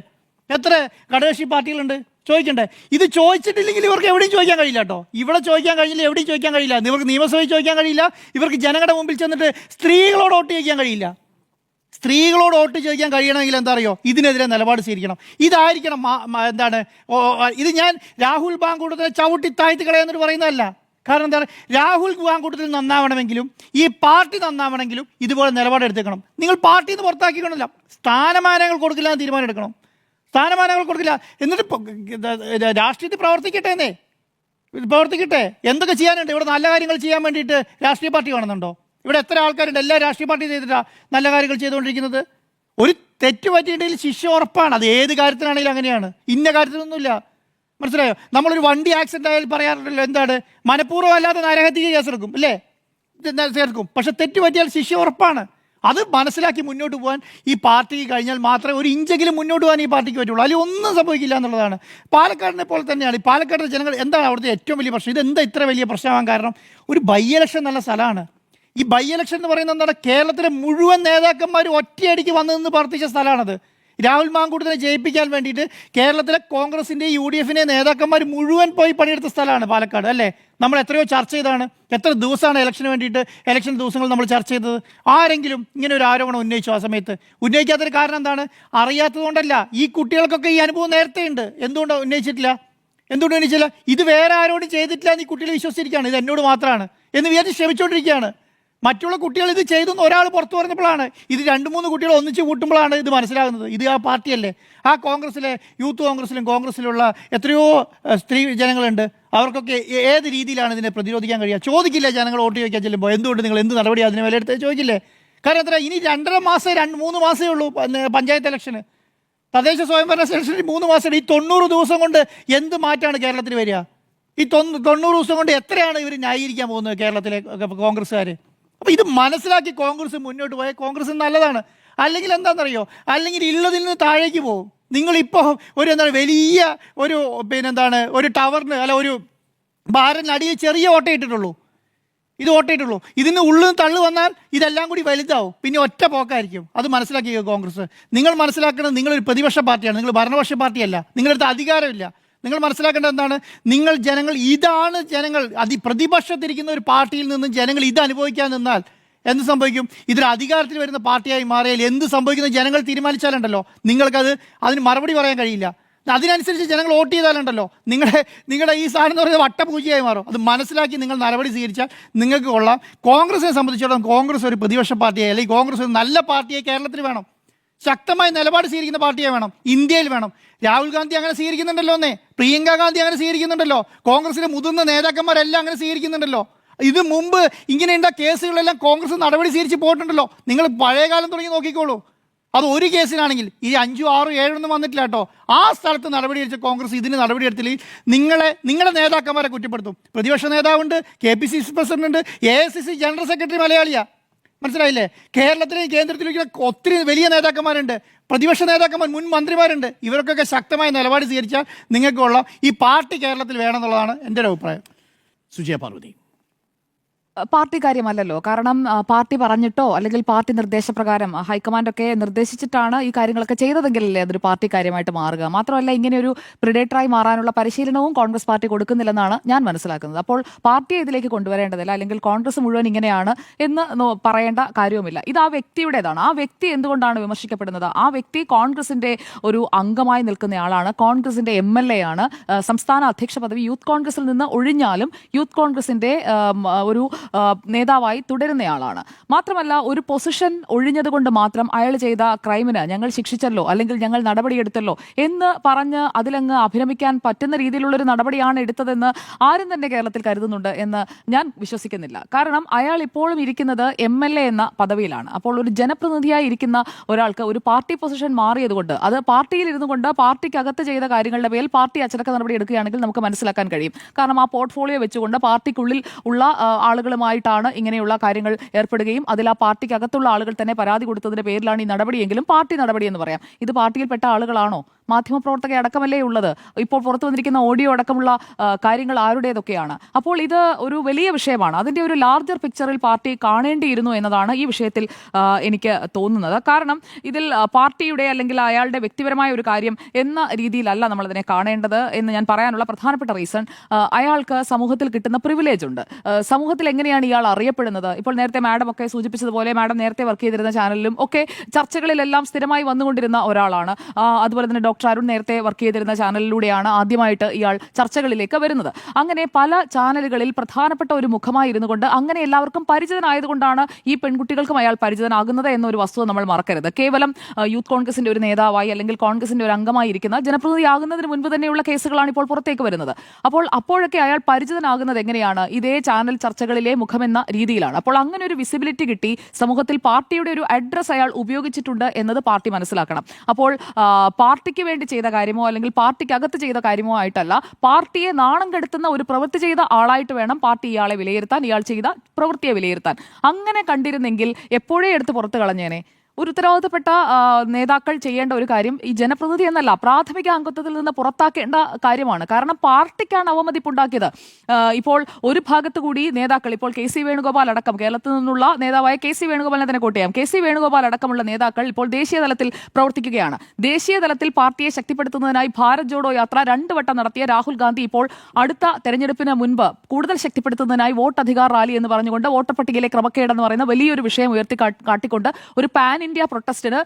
എത്ര ഘടകകക്ഷി പാർട്ടികളുണ്ട്? ചോദിക്കണ്ടേ? ഇത് ചോദിച്ചിട്ടില്ലെങ്കിൽ ഇവർക്ക് എവിടെയും ചോദിക്കാൻ കഴിയില്ല കേട്ടോ. ഇവിടെ ചോദിക്കാൻ കഴിയില്ല, എവിടെയും ചോദിക്കാൻ കഴിയില്ല. ഇവർക്ക് നിയമസഭയിൽ ചോദിക്കാൻ കഴിയില്ല. ഇവർക്ക് ജനങ്ങളുടെ മുമ്പിൽ ചെന്നിട്ട് സ്ത്രീകളോട് വോട്ട് ചോദിക്കാൻ കഴിയില്ല. സ്ത്രീകളോട് വോട്ട് ചോദിക്കാൻ കഴിയണമെങ്കിൽ എന്താ അറിയോ? ഇതിനെതിരെ നിലപാട് സ്വീകരിക്കണം. ഇതായിരിക്കണം ഇത് ഞാൻ രാഹുൽ മാങ്കൂട്ടത്തിനെ ചവിട്ടി താഴ്ത്തി കളയാന്നിട്ട് പറയുന്നതല്ല. കാരണം എന്താണ്? രാഹുൽ മാങ്കൂട്ടത്തിൽ നന്നാവണമെങ്കിലും ഈ പാർട്ടി നന്നാവണമെങ്കിലും ഇതുപോലെ നിലപാടെടുത്തേക്കണം. നിങ്ങൾ പാർട്ടിയിൽ നിന്ന് പുറത്താക്കിക്കൊണ്ടല്ല, സ്ഥാനമാനങ്ങൾ കൊടുക്കില്ല എന്ന് തീരുമാനം എടുക്കണം. സ്ഥാനമാനങ്ങൾ കൊടുക്കില്ല, എന്നിട്ട് രാഷ്ട്രീയത്തിൽ പ്രവർത്തിക്കട്ടെ. എന്തൊക്കെ ചെയ്യാനുണ്ട് ഇവിടെ? നല്ല കാര്യങ്ങൾ ചെയ്യാൻ വേണ്ടിയിട്ട് രാഷ്ട്രീയ പാർട്ടി കാണുന്നുണ്ടോ? ഇവിടെ എത്ര ആൾക്കാരുണ്ട് എല്ലാ രാഷ്ട്രീയ പാർട്ടി ചെയ്തിട്ടാണ് നല്ല കാര്യങ്ങൾ ചെയ്തുകൊണ്ടിരിക്കുന്നത്? ഒരു തെറ്റ് പറ്റിയിട്ടുണ്ടെങ്കിൽ ശിക്ഷ ഉറപ്പാണ്. അത് ഏത് കാര്യത്തിനാണെങ്കിലും അങ്ങനെയാണ്, ഇന്ന കാര്യത്തിനൊന്നുമില്ല. മനസ്സിലായോ? നമ്മളൊരു വണ്ടി ആക്സിഡൻ്റ് ആയാൽ പറയാറുണ്ടല്ലോ, എന്താണ്, മനഃപൂർവ്വം അല്ലാതെ നരഹത്യ കേസെടുക്കും അല്ലേ? ചേർക്കും. പക്ഷെ തെറ്റ് പറ്റിയാൽ ശിക്ഷ ഉറപ്പാണ്. അത് മനസ്സിലാക്കി മുന്നോട്ട് പോകാൻ ഈ പാർട്ടിക്ക് കഴിഞ്ഞാൽ മാത്രമേ ഒരു ഇഞ്ചെങ്കിലും മുന്നോട്ട് പോകാൻ ഈ പാർട്ടിക്ക് പറ്റുള്ളൂ. അല്ലെങ്കിൽ ഒന്നും സംഭവിക്കില്ല എന്നുള്ളതാണ്. പാലക്കാടിനെ പോലെ തന്നെയാണ്. ഈ പാലക്കാടിലെ ജനങ്ങൾ എന്താണ് അവിടുത്തെ ഏറ്റവും വലിയ പ്രശ്നം? ഇതെന്താ ഇത്ര വലിയ പ്രശ്നമാകാൻ കാരണം? ഒരു ബൈ ഇലക്ഷൻ നല്ല സ്ഥലമാണ്. ഈ ബൈ ഇലക്ഷൻ എന്ന് പറയുന്നത് എന്താണ്? കേരളത്തിലെ മുഴുവൻ നേതാക്കന്മാർ ഒറ്റയടിക്ക് വന്നതെന്ന് പ്രവർത്തിച്ച സ്ഥലമാണത്. രാഹുൽ മാങ്കൂട്ടത്തിനെ ജയിപ്പിക്കാൻ വേണ്ടിയിട്ട് കേരളത്തിലെ കോൺഗ്രസിൻ്റെ UDF-ൻ്റെ നേതാക്കന്മാർ മുഴുവൻ പോയി പണിയെടുത്ത സ്ഥലമാണ് പാലക്കാട് അല്ലേ? നമ്മൾ എത്രയോ ചർച്ച ചെയ്താണ്. എത്ര ദിവസമാണ് ഇലക്ഷന് വേണ്ടിയിട്ട്, ഇലക്ഷൻ ദിവസങ്ങൾ നമ്മൾ ചർച്ച ചെയ്തത്. ആരെങ്കിലും ഇങ്ങനെ ഒരു ആരോപണം ഉന്നയിച്ചു? ആ സമയത്ത് ഉന്നയിക്കാത്തൊരു കാരണം എന്താണ്? അറിയാത്തതുകൊണ്ടല്ല. ഈ കുട്ടികൾക്കൊക്കെ ഈ അനുഭവം നേരത്തെ ഉണ്ട്. എന്തുകൊണ്ട് ഉന്നയിച്ചിട്ടില്ല? ഇത് വേറെ ആരോടും ചെയ്തിട്ടില്ല എന്ന് ഈ കുട്ടികൾ വിശ്വസിച്ചിരിക്കുകയാണ്. ഇത് എന്നോട് മാത്രമാണ് എന്ന് വിചാരിച്ച് ശ്രമിച്ചുകൊണ്ടിരിക്കുകയാണ്. മറ്റുള്ള കുട്ടികൾ ഇത് ചെയ്തെന്ന് ഒരാൾ പുറത്തു പറഞ്ഞപ്പോഴാണ്, ഇത് 2-3 കുട്ടികൾ ഒന്നിച്ച് കൂട്ടുമ്പോഴാണ് ഇത് മനസ്സിലാകുന്നത്. ഇത് ആ പാർട്ടിയല്ലേ? ആ കോൺഗ്രസ്സിലെ യൂത്ത് കോൺഗ്രസ്സിലുള്ള എത്രയോ സ്ത്രീ ജനങ്ങളുണ്ട്. അവർക്കൊക്കെ ഏത് രീതിയിലാണ് ഇതിനെ പ്രതിരോധിക്കാൻ കഴിയുക? ചോദിക്കില്ല ജനങ്ങൾ വോട്ട് ചോദിക്കാൻ ചെല്ലുമ്പോൾ, എന്തുകൊണ്ട് നിങ്ങൾ എന്ത് നടപടി അതിന് വിലയിരുത്തത് ചോദിക്കില്ലേ? കാരണം എത്ര ഇനി 2.5 മാസം 3 മാസമേ ഉള്ളൂ പഞ്ചായത്ത് ഇലക്ഷന്, തദ്ദേശ സ്വയംഭരണ ഇലക്ഷന് 3 മാസം. ഈ 90 ദിവസം കൊണ്ട് എന്ത് മാറ്റമാണ് കേരളത്തിൽ വരിക? ഈ 90 ദിവസം കൊണ്ട് എത്രയാണ് ഇവർ ന്യായീകരിക്കാൻ പോകുന്നത് കേരളത്തിലെ കോൺഗ്രസ്സുകാർ? അപ്പോൾ ഇത് മനസ്സിലാക്കി കോൺഗ്രസ് മുന്നോട്ട് പോയാൽ കോൺഗ്രസ് നല്ലതാണ്. അല്ലെങ്കിൽ എന്താണെന്നറിയോ? അല്ലെങ്കിൽ ഉള്ളതിൽ നിന്ന് താഴേക്ക് പോകും. നിങ്ങളിപ്പോൾ വലിയ ഒരു ടവറിന് അല്ല ഒരു ബാരന് അടിയിൽ ചെറിയ ഓട്ടയിട്ടിട്ടുള്ളൂ. ഇതിന് ഉള്ളിൽ തള്ളു വന്നാൽ ഇതെല്ലാം കൂടി വലുതാവും. പിന്നെ ഒറ്റ പോക്കായിരിക്കും. അത് മനസ്സിലാക്കിയോ കോൺഗ്രസ്? നിങ്ങൾ മനസ്സിലാക്കുന്നത് നിങ്ങളൊരു പ്രതിപക്ഷ പാർട്ടിയാണ്, നിങ്ങൾ ഭരണപക്ഷ പാർട്ടിയല്ല. നിങ്ങളടുത്ത് അധികാരമില്ല. നിങ്ങൾ മനസ്സിലാക്കേണ്ടത് എന്താണ്? ജനങ്ങൾ പ്രതിപക്ഷത്തിരിക്കുന്ന ഒരു പാർട്ടിയിൽ നിന്നും ജനങ്ങൾ ഇത് അനുഭവിക്കാൻ നിന്നാൽ എന്ത് സംഭവിക്കും? ഇതിൽ അധികാരത്തിൽ വരുന്ന പാർട്ടിയായി മാറിയാൽ എന്ത് സംഭവിക്കുന്നത് ജനങ്ങൾ തീരുമാനിച്ചാലുണ്ടല്ലോ അതിന് മറുപടി പറയാൻ കഴിയില്ല. അതിനനുസരിച്ച് ജനങ്ങൾ വോട്ട് ചെയ്താലുണ്ടല്ലോ നിങ്ങളുടെ ഈ സാധനം എന്ന് പറയുന്നത് വട്ടപൂജയായി മാറും. അത് മനസ്സിലാക്കി നിങ്ങൾ നടപടി സ്വീകരിച്ചാൽ നിങ്ങൾക്ക് കൊള്ളാം. കോൺഗ്രസിനെ സംബന്ധിച്ചിടത്തോളം കോൺഗ്രസ് ഒരു പ്രതിപക്ഷ പാർട്ടിയായി, അല്ലെങ്കിൽ കോൺഗ്രസ് ഒരു നല്ല പാർട്ടിയായി കേരളത്തിൽ വേണം. ശക്തമായ നിലപാട് സ്വീകരിക്കുന്ന പാർട്ടിയെ വേണം, ഇന്ത്യയിൽ വേണം. രാഹുൽ ഗാന്ധി അങ്ങനെ സ്വീകരിക്കുന്നുണ്ടല്ലോ, പ്രിയങ്ക ഗാന്ധി അങ്ങനെ സ്വീകരിക്കുന്നുണ്ടല്ലോ, കോൺഗ്രസിലെ മുതിർന്ന നേതാക്കന്മാരെല്ലാം അങ്ങനെ സ്വീകരിക്കുന്നുണ്ടല്ലോ. ഇത് മുമ്പ് ഇങ്ങനെയുള്ള കേസുകളെല്ലാം കോൺഗ്രസ് നടപടി സ്വീകരിച്ച് പോയിട്ടുണ്ടല്ലോ. നിങ്ങൾ പഴയകാലം തുടങ്ങി നോക്കിക്കോളൂ. അത് ഒരു കേസിനാണെങ്കിൽ ഈ 5, 6, 7 വന്നിട്ടില്ല കേട്ടോ. ആ സ്ഥലത്ത് നടപടിയെടുത്ത കോൺഗ്രസ് ഇതിന് നടപടിയെടുത്തില്ലെങ്കിൽ നിങ്ങളുടെ നേതാക്കന്മാരെ കുറ്റപ്പെടുത്തും. പ്രതിപക്ഷ നേതാവുണ്ട്, KPCC president, AICC general secretary മലയാളിയാ, മനസ്സിലായില്ലേ? കേരളത്തിലെയും കേന്ദ്രത്തിലേക്ക് ഒത്തിരി വലിയ നേതാക്കന്മാരുണ്ട്, പ്രതിപക്ഷ നേതാക്കന്മാർ, മുൻ മന്ത്രിമാരുണ്ട്. ഇവർക്കൊക്കെ ശക്തമായ നിലപാട് സ്വീകരിച്ചാൽ നിങ്ങൾക്ക് കൊള്ളാം. ഈ പാർട്ടി കേരളത്തിൽ വേണമെന്നുള്ളതാണ് എൻ്റെ ഒരു അഭിപ്രായം. സുജയ പാർവതി, പാർട്ടി കാര്യമല്ലല്ലോ. കാരണം പാർട്ടി പറഞ്ഞിട്ടോ അല്ലെങ്കിൽ പാർട്ടി നിർദ്ദേശപ്രകാരം ഹൈക്കമാൻഡൊക്കെ നിർദ്ദേശിച്ചിട്ടാണ് ഈ കാര്യങ്ങളൊക്കെ ചെയ്തതെങ്കിലല്ലേ അതൊരു പാർട്ടി കാര്യമായിട്ട് മാറുക. മാത്രമല്ല, ഇങ്ങനെ ഒരു പ്രിഡേറ്ററായി മാറാനുള്ള പരിശീലനവും കോൺഗ്രസ് പാർട്ടി കൊടുക്കുന്നില്ലെന്നാണ് ഞാൻ മനസ്സിലാക്കുന്നത്. അപ്പോൾ പാർട്ടിയെ ഇതിലേക്ക് കൊണ്ടുവരേണ്ടതില്ല, അല്ലെങ്കിൽ കോൺഗ്രസ് മുഴുവൻ ഇങ്ങനെയാണ് എന്ന് പറയേണ്ട കാര്യവുമില്ല. ഇത് ആ വ്യക്തിയുടേതാണ്. ആ വ്യക്തി എന്തുകൊണ്ടാണ് വിമർശിക്കപ്പെടുന്നത്? ആ വ്യക്തി കോൺഗ്രസിന്റെ ഒരു അംഗമായി നിൽക്കുന്നയാളാണ്, കോൺഗ്രസിന്റെ MLA ആണ്, സംസ്ഥാന അധ്യക്ഷ പദവി യൂത്ത് കോൺഗ്രസിൽ നിന്ന് ഒഴിഞ്ഞാലും യൂത്ത് കോൺഗ്രസിന്റെ ഒരു നേതാവായി തുടരുന്നയാളാണ്. മാത്രമല്ല, ഒരു പൊസിഷൻ ഒഴിഞ്ഞതുകൊണ്ട് മാത്രം അയാൾ ചെയ്ത ക്രൈമിന് ഞങ്ങൾ ശിക്ഷിച്ചല്ലോ അല്ലെങ്കിൽ ഞങ്ങൾ നടപടിയെടുത്തല്ലോ എന്ന് പറഞ്ഞ് അതിലങ്ങ് അഭിരമിക്കാൻ പറ്റുന്ന രീതിയിലുള്ളൊരു നടപടിയാണ് എടുത്തതെന്ന് ആരും തന്നെ കേരളത്തിൽ കരുതുന്നുണ്ട് എന്ന് ഞാൻ വിശ്വസിക്കുന്നില്ല. കാരണം അയാൾ ഇപ്പോഴും ഇരിക്കുന്നത് MLA എന്ന പദവിയിലാണ്. അപ്പോൾ ഒരു ജനപ്രതിനിധിയായി ഇരിക്കുന്ന ഒരാൾക്ക് ഒരു പാർട്ടി പൊസിഷൻ മാറിയതുകൊണ്ട്, അത് പാർട്ടിയിൽ ഇരുന്നു കൊണ്ട് പാർട്ടിക്കകത്ത് ചെയ്ത കാര്യങ്ങളുടെ മേൽ പാർട്ടി അച്ചടക്ക നടപടി എടുക്കുകയാണെങ്കിൽ നമുക്ക് മനസ്സിലാക്കാൻ കഴിയും. കാരണം ആ പോർട്ട്ഫോളിയോ വെച്ചുകൊണ്ട് പാർട്ടിക്കുള്ളിൽ ഉള്ള ആളുകളുമായിട്ടാണ് ഇങ്ങനെയുള്ള കാര്യങ്ങൾ ഏർപ്പെടുകയും അതിൽ ആ പാർട്ടിക്കകത്തുള്ള ആളുകൾ തന്നെ പരാതി കൊടുത്തതിന്റെ പേരിലാണ് ഈ നടപടിയെങ്കിലും പാർട്ടി നടപടി എന്ന് പറയാം. ഇത് പാർട്ടിയിൽപ്പെട്ട ആളുകളാണോ? മാധ്യമപ്രവർത്തക അടക്കമല്ലേ ഉള്ളത്? ഇപ്പോൾ പുറത്തു വന്നിരിക്കുന്ന ഓഡിയോ അടക്കമുള്ള കാര്യങ്ങൾ ആരുടേതൊക്കെയാണ്? അപ്പോൾ ഇത് ഒരു വലിയ വിഷയമാണ്. അതിന്റെ ഒരു ലാർജർ പിക്ചറിൽ പാർട്ടി കാണേണ്ടിയിരുന്നു എന്നതാണ് ഈ വിഷയത്തിൽ എനിക്ക് തോന്നുന്നത്. കാരണം ഇതിൽ പാർട്ടിയുടെ അല്ലെങ്കിൽ അയാളുടെ വ്യക്തിപരമായ ഒരു കാര്യം എന്ന രീതിയിലല്ല നമ്മളതിനെ കാണേണ്ടത് എന്ന് ഞാൻ പറയാനുള്ള പ്രധാനപ്പെട്ട റീസൺ, അയാൾക്ക് സമൂഹത്തിൽ കിട്ടുന്ന പ്രിവിലേജ് ഉണ്ട്. സമൂഹത്തിൽ എങ്ങനെയാണ് ഇയാൾ അറിയപ്പെടുന്നത്? ഇപ്പോൾ നേരത്തെ മാഡം ഒക്കെ സൂചിപ്പിച്ചതുപോലെ, മാഡം നേരത്തെ വർക്ക് ചെയ്തിരുന്ന ചാനലിലും ഒക്കെ ചർച്ചകളിലെല്ലാം സ്ഥിരമായി വന്നുകൊണ്ടിരുന്ന ഒരാളാണ്. അതുപോലെ തന്നെ ഡോക്ടർ അരുൺ നേരത്തെ വർക്ക് ചെയ്തിരുന്ന ചാനലിലൂടെയാണ് ആദ്യമായിട്ട് ഇയാൾ ചർച്ചകളിലേക്ക് വരുന്നത്. അങ്ങനെ പല ചാനലുകളിൽ പ്രധാനപ്പെട്ട ഒരു മുഖമായി ഇരുന്നു കൊണ്ട് അങ്ങനെ എല്ലാവർക്കും പരിചിതനായതുകൊണ്ടാണ് ഈ പെൺകുട്ടികൾക്കും അയാൾ പരിചിതനാകുന്നത് എന്നൊരു വസ്തുത നമ്മൾ മറക്കരുത്. കേവലം യൂത്ത് കോൺഗ്രസിന്റെ ഒരു നേതാവായി അല്ലെങ്കിൽ കോൺഗ്രസിന്റെ ഒരു അംഗമായി ഇരിക്കുന്ന ജനപ്രതിനിധിയാകുന്നതിന് മുൻപ് തന്നെയുള്ള കേസുകളാണ് ഇപ്പോൾ പുറത്തേക്ക് വരുന്നത്. അപ്പോഴൊക്കെ അയാൾ പരിചിതനാകുന്നത് എങ്ങനെയാണ്? ഇതേ ചാനൽ ചർച്ചകളിലെ മുഖമെന്ന രീതിയിലാണ്. അപ്പോൾ അങ്ങനെ ഒരു വിസിബിലിറ്റി കിട്ടി, സമൂഹത്തിൽ പാർട്ടിയുടെ ഒരു അഡ്രസ് അയാൾ ഉപയോഗിച്ചിട്ടുണ്ട് എന്നത് പാർട്ടി മനസ്സിലാക്കണം. അപ്പോൾ പാർട്ടിക്ക് വേണ്ടി ചെയ്ത കാര്യമോ അല്ലെങ്കിൽ പാർട്ടിക്കകത്ത് ചെയ്ത കാര്യമോ ആയിട്ടല്ല, പാർട്ടിയെ നാണം കെടുത്തുന്ന ഒരു പ്രവൃത്തി ചെയ്ത ആളായിട്ട് വേണം പാർട്ടി ഇയാളെ വിലയിരുത്താൻ, ഇയാൾ ചെയ്ത പ്രവൃത്തിയെ വിലയിരുത്താൻ. അങ്ങനെ കണ്ടിരുന്നെങ്കിൽ എപ്പോഴേ എടുത്ത് പുറത്തു കളഞ്ഞേനെ. ഒരു ഉത്തരവാദിത്തപ്പെട്ട നേതാക്കൾ ചെയ്യേണ്ട ഒരു കാര്യം ഈ ജനപ്രതിനിധി എന്നല്ല, പ്രാഥമിക അംഗത്വത്തിൽ നിന്ന് പുറത്താക്കേണ്ട കാര്യമാണ്. കാരണം പാർട്ടിക്കാണ് അവമതിപ്പുണ്ടാക്കിയത്. ഇപ്പോൾ ഒരു ഭാഗത്ത് കൂടി നേതാക്കൾ, ഇപ്പോൾ KC വേണുഗോപാൽ അടക്കം, കേരളത്തിൽ നിന്നുള്ള നേതാവായ KC വേണുഗോപാലിനെ തന്നെ കോട്ട് ചെയ്യാം, KC വേണുഗോപാൽ അടക്കമുള്ള നേതാക്കൾ ഇപ്പോൾ ദേശീയ തലത്തിൽ പ്രവർത്തിക്കുകയാണ്. ദേശീയ തലത്തിൽ പാർട്ടിയെ ശക്തിപ്പെടുത്തുന്നതിനായി ഭാരത് ജോഡോ യാത്ര 2 വട്ടം നടത്തിയ രാഹുൽ ഗാന്ധി ഇപ്പോൾ അടുത്ത തെരഞ്ഞെടുപ്പിന് മുൻപ് കൂടുതൽ ശക്തിപ്പെടുത്തുന്നതിനായി വോട്ട് അധികാർ റാലി എന്ന് പറഞ്ഞുകൊണ്ട് വോട്ടർ പട്ടികയിലെ ക്രമക്കേടെന്ന് പറയുന്ന വലിയൊരു വിഷയം കാട്ടിക്കൊണ്ട് ഒരു പാൻ ഇന്ത്യ പ്രൊട്ടസ്റ്റിന്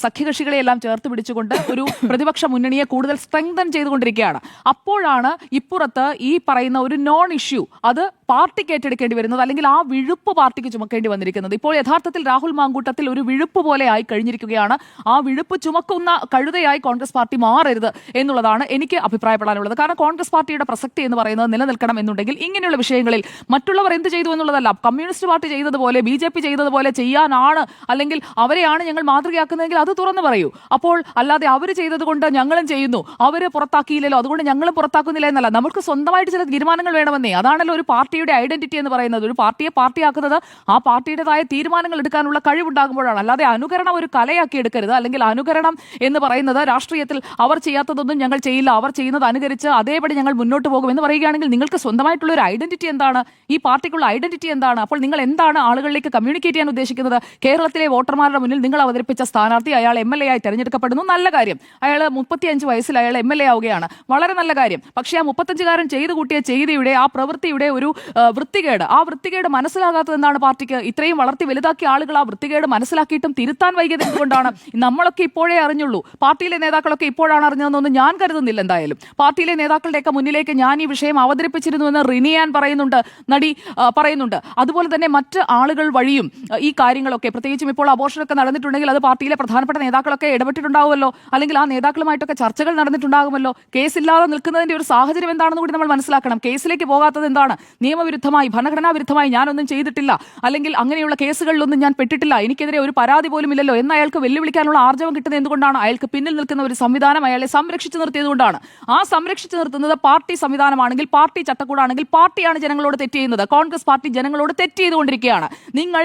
സഖ്യകക്ഷികളെ എല്ലാം ചേർത്ത് പിടിച്ചുകൊണ്ട് ഒരു പ്രതിപക്ഷ മുന്നണിയെ കൂടുതൽ സ്ട്രെങ്തൻ ചെയ്തുകൊണ്ടിരിക്കുകയാണ്. അപ്പോഴാണ് ഇപ്പുറത്ത് ഈ പറയുന്ന ഒരു നോൺ ഇഷ്യൂ അത് പാർട്ടിക്ക് ഏറ്റെടുക്കേണ്ടി വരുന്നത്, അല്ലെങ്കിൽ ആ വിഴുപ്പ് പാർട്ടിക്ക് ചുമക്കേണ്ടി വന്നിരിക്കുന്നത്. ഇപ്പോൾ യഥാർത്ഥത്തിൽ രാഹുൽ മാങ്കൂട്ടത്തിൽ ഒരു വിഴുപ്പ് പോലെ ആയി കഴിഞ്ഞിരിക്കുകയാണ്. ആ വിഴുപ്പ് ചുമക്കുന്ന കഴുതയായി കോൺഗ്രസ് പാർട്ടി മാറരുത് എന്നുള്ളതാണ് എനിക്ക് അഭിപ്രായപ്പെടാനുള്ളത്. കാരണം കോൺഗ്രസ് പാർട്ടിയുടെ പ്രസക്തി എന്ന് പറയുന്നത് നിലനിൽക്കണം എന്നുണ്ടെങ്കിൽ ഇങ്ങനെയുള്ള വിഷയങ്ങളിൽ മറ്റുള്ളവർ എന്ത് ചെയ്തു എന്നുള്ളതല്ല, കമ്മ്യൂണിസ്റ്റ് പാർട്ടി ചെയ്തതുപോലെ BJP ചെയ്തതുപോലെ ചെയ്യാനാണ് അല്ലെങ്കിൽ അവരെയാണ് ഞങ്ങൾ മാതൃകയാക്കുന്നതെങ്കിൽ അത് തുറന്നു പറയൂ. അപ്പോൾ അല്ലാതെ അവർ ചെയ്തത് കൊണ്ട് ഞങ്ങളും ചെയ്യുന്നു, അവര് പുറത്താക്കിയില്ലല്ലോ അതുകൊണ്ട് ഞങ്ങളും പുറത്താക്കുന്നില്ല എന്നല്ല. നമുക്ക് സ്വന്തമായിട്ട് ചില തീരുമാനങ്ങൾ വേണമെന്നേ. അതാണല്ലോ ഒരു പാർട്ടിയുടെ ഐഡന്റിറ്റി എന്ന് പറയുന്നത്. ഒരു പാർട്ടിയെ പാർട്ടിയാക്കുന്നത് ആ പാർട്ടിയുടേതായ തീരുമാനങ്ങൾ എടുക്കാനുള്ള കഴിവുണ്ടാകുമ്പോഴാണ്. അല്ലാതെ അനുകരണം ഒരു കലയാക്കി എടുക്കരുത്. അല്ലെങ്കിൽ അനുകരണം എന്ന് പറയുന്നത് രാഷ്ട്രീയത്തിൽ അവർ ചെയ്യാത്തതൊന്നും ഞങ്ങൾ ചെയ്യില്ല, അവർ ചെയ്യുന്നത് അനുകരിച്ച് അതേപടി ഞങ്ങൾ മുന്നോട്ട് പോകും എന്ന് പറയുകയാണെങ്കിൽ നിങ്ങൾക്ക് സ്വന്തമായിട്ടുള്ള ഒരു ഐഡന്റിറ്റി എന്താണ്? ഈ പാർട്ടിക്കുള്ള ഐഡന്റിറ്റി എന്താണ്? അപ്പോൾ നിങ്ങൾ എന്താണ് ആളുകളിലേക്ക് കമ്മ്യൂണിക്കേറ്റ് ചെയ്യാൻ ഉദ്ദേശിക്കുന്നത്? കേരളത്തിലെ വോട്ടർമാരുടെ മുന്നിൽ നിങ്ങൾ അവതരിപ്പിച്ച സ്ഥാനാർത്ഥി അയാൾ MLA ആയി തെരഞ്ഞെടുക്കപ്പെടുന്നു, നല്ല കാര്യം. അയാൾ 35 വയസ്സിൽ അയാൾ MLA ആവുകയാണ്, വളരെ നല്ല കാര്യം. പക്ഷേ ആ 35-കാരൻ ചെയ്തു കൂട്ടിയ ചെയ്തിയുടെ ആ പ്രവൃത്തിയുടെ ഒരു വൃത്തികേട്. ആ വൃത്തികേട് മനസ്സിലാകാത്തത് എന്താണ് പാർട്ടിക്ക്? ഇത്രയും വളർത്തി വലുതാക്കിയ ആളുകൾ ആ വൃത്തികേട് മനസ്സിലാക്കിയിട്ടും തിരുത്താൻ വൈകിയത് എന്തുകൊണ്ടാണ്? നമ്മളൊക്കെ ഇപ്പോഴേ അറിഞ്ഞുള്ളൂ, പാർട്ടിയിലെ നേതാക്കളൊക്കെ ഇപ്പോഴാണ് അറിഞ്ഞതെന്നൊന്നും ഞാൻ കരുതുന്നില്ല. എന്തായാലും പാർട്ടിയിലെ നേതാക്കളുടെയൊക്കെ മുന്നിലേക്ക് ഞാൻ ഈ വിഷയം അവതരിപ്പിച്ചിരുന്നുവെന്ന് റിനിയാൻ പറയുന്നുണ്ട്, നടി പറയുന്നുണ്ട്. അതുപോലെ തന്നെ മറ്റ് ആളുകൾ വഴിയും ഈ കാര്യങ്ങളൊക്കെ, പ്രത്യേകിച്ചും ഇപ്പോൾ അബോർഷനൊക്കെ നടന്നിട്ടുണ്ടെങ്കിൽ അത് പാർട്ടിയിലെ പ്രധാനപ്പെട്ട നേതാക്കളൊക്കെ ഇടപെട്ടിട്ടുണ്ടാവുമല്ലോ, അല്ലെങ്കിൽ ആ നേതാക്കളുമായിട്ടൊക്കെ ചർച്ചകൾ നടന്നിട്ടുണ്ടാകുമല്ലോ. കേസില്ലാതെ നിൽക്കുന്നതിന്റെ ഒരു സാഹചര്യം എന്താണെന്ന് കൂടി നമ്മൾ മനസ്സിലാക്കണം. കേസിലേക്ക് പോകാത്തത് എന്താണ്? നിയമവിരുദ്ധമായി, ഭരണഘടനാ വിരുദ്ധമായി ഞാനൊന്നും ചെയ്തിട്ടില്ല, അല്ലെങ്കിൽ അങ്ങനെയുള്ള കേസുകളിലൊന്നും ഞാൻ പെട്ടിട്ടില്ല, എനിക്കെതിരെ ഒരു പരാതി പോലും ഇല്ലല്ലോ എന്ന് അയാൾക്ക് വെല്ലുവിളിക്കാനുള്ള ആർജവം കിട്ടുന്നത് എന്തുകൊണ്ടാണ്? അയാൾക്ക് പിന്നിൽ നിൽക്കുന്ന ഒരു സംവിധാനം അയാളെ സംരക്ഷിച്ചു നിർത്തിയതുകൊണ്ടാണ്. ആ സംരക്ഷിച്ചു നിർത്തുന്നത് പാർട്ടി സംവിധാനമാണെങ്കിൽ, പാർട്ടി ചട്ടക്കൂടാണെങ്കിൽ, പാർട്ടിയാണ് ജനങ്ങളോട് തെറ്റ് ചെയ്യുന്നത്. കോൺഗ്രസ് പാർട്ടി ജനങ്ങളോട് തെറ്റ് ചെയ്തുകൊണ്ടിരിക്കുകയാണ്. നിങ്ങൾ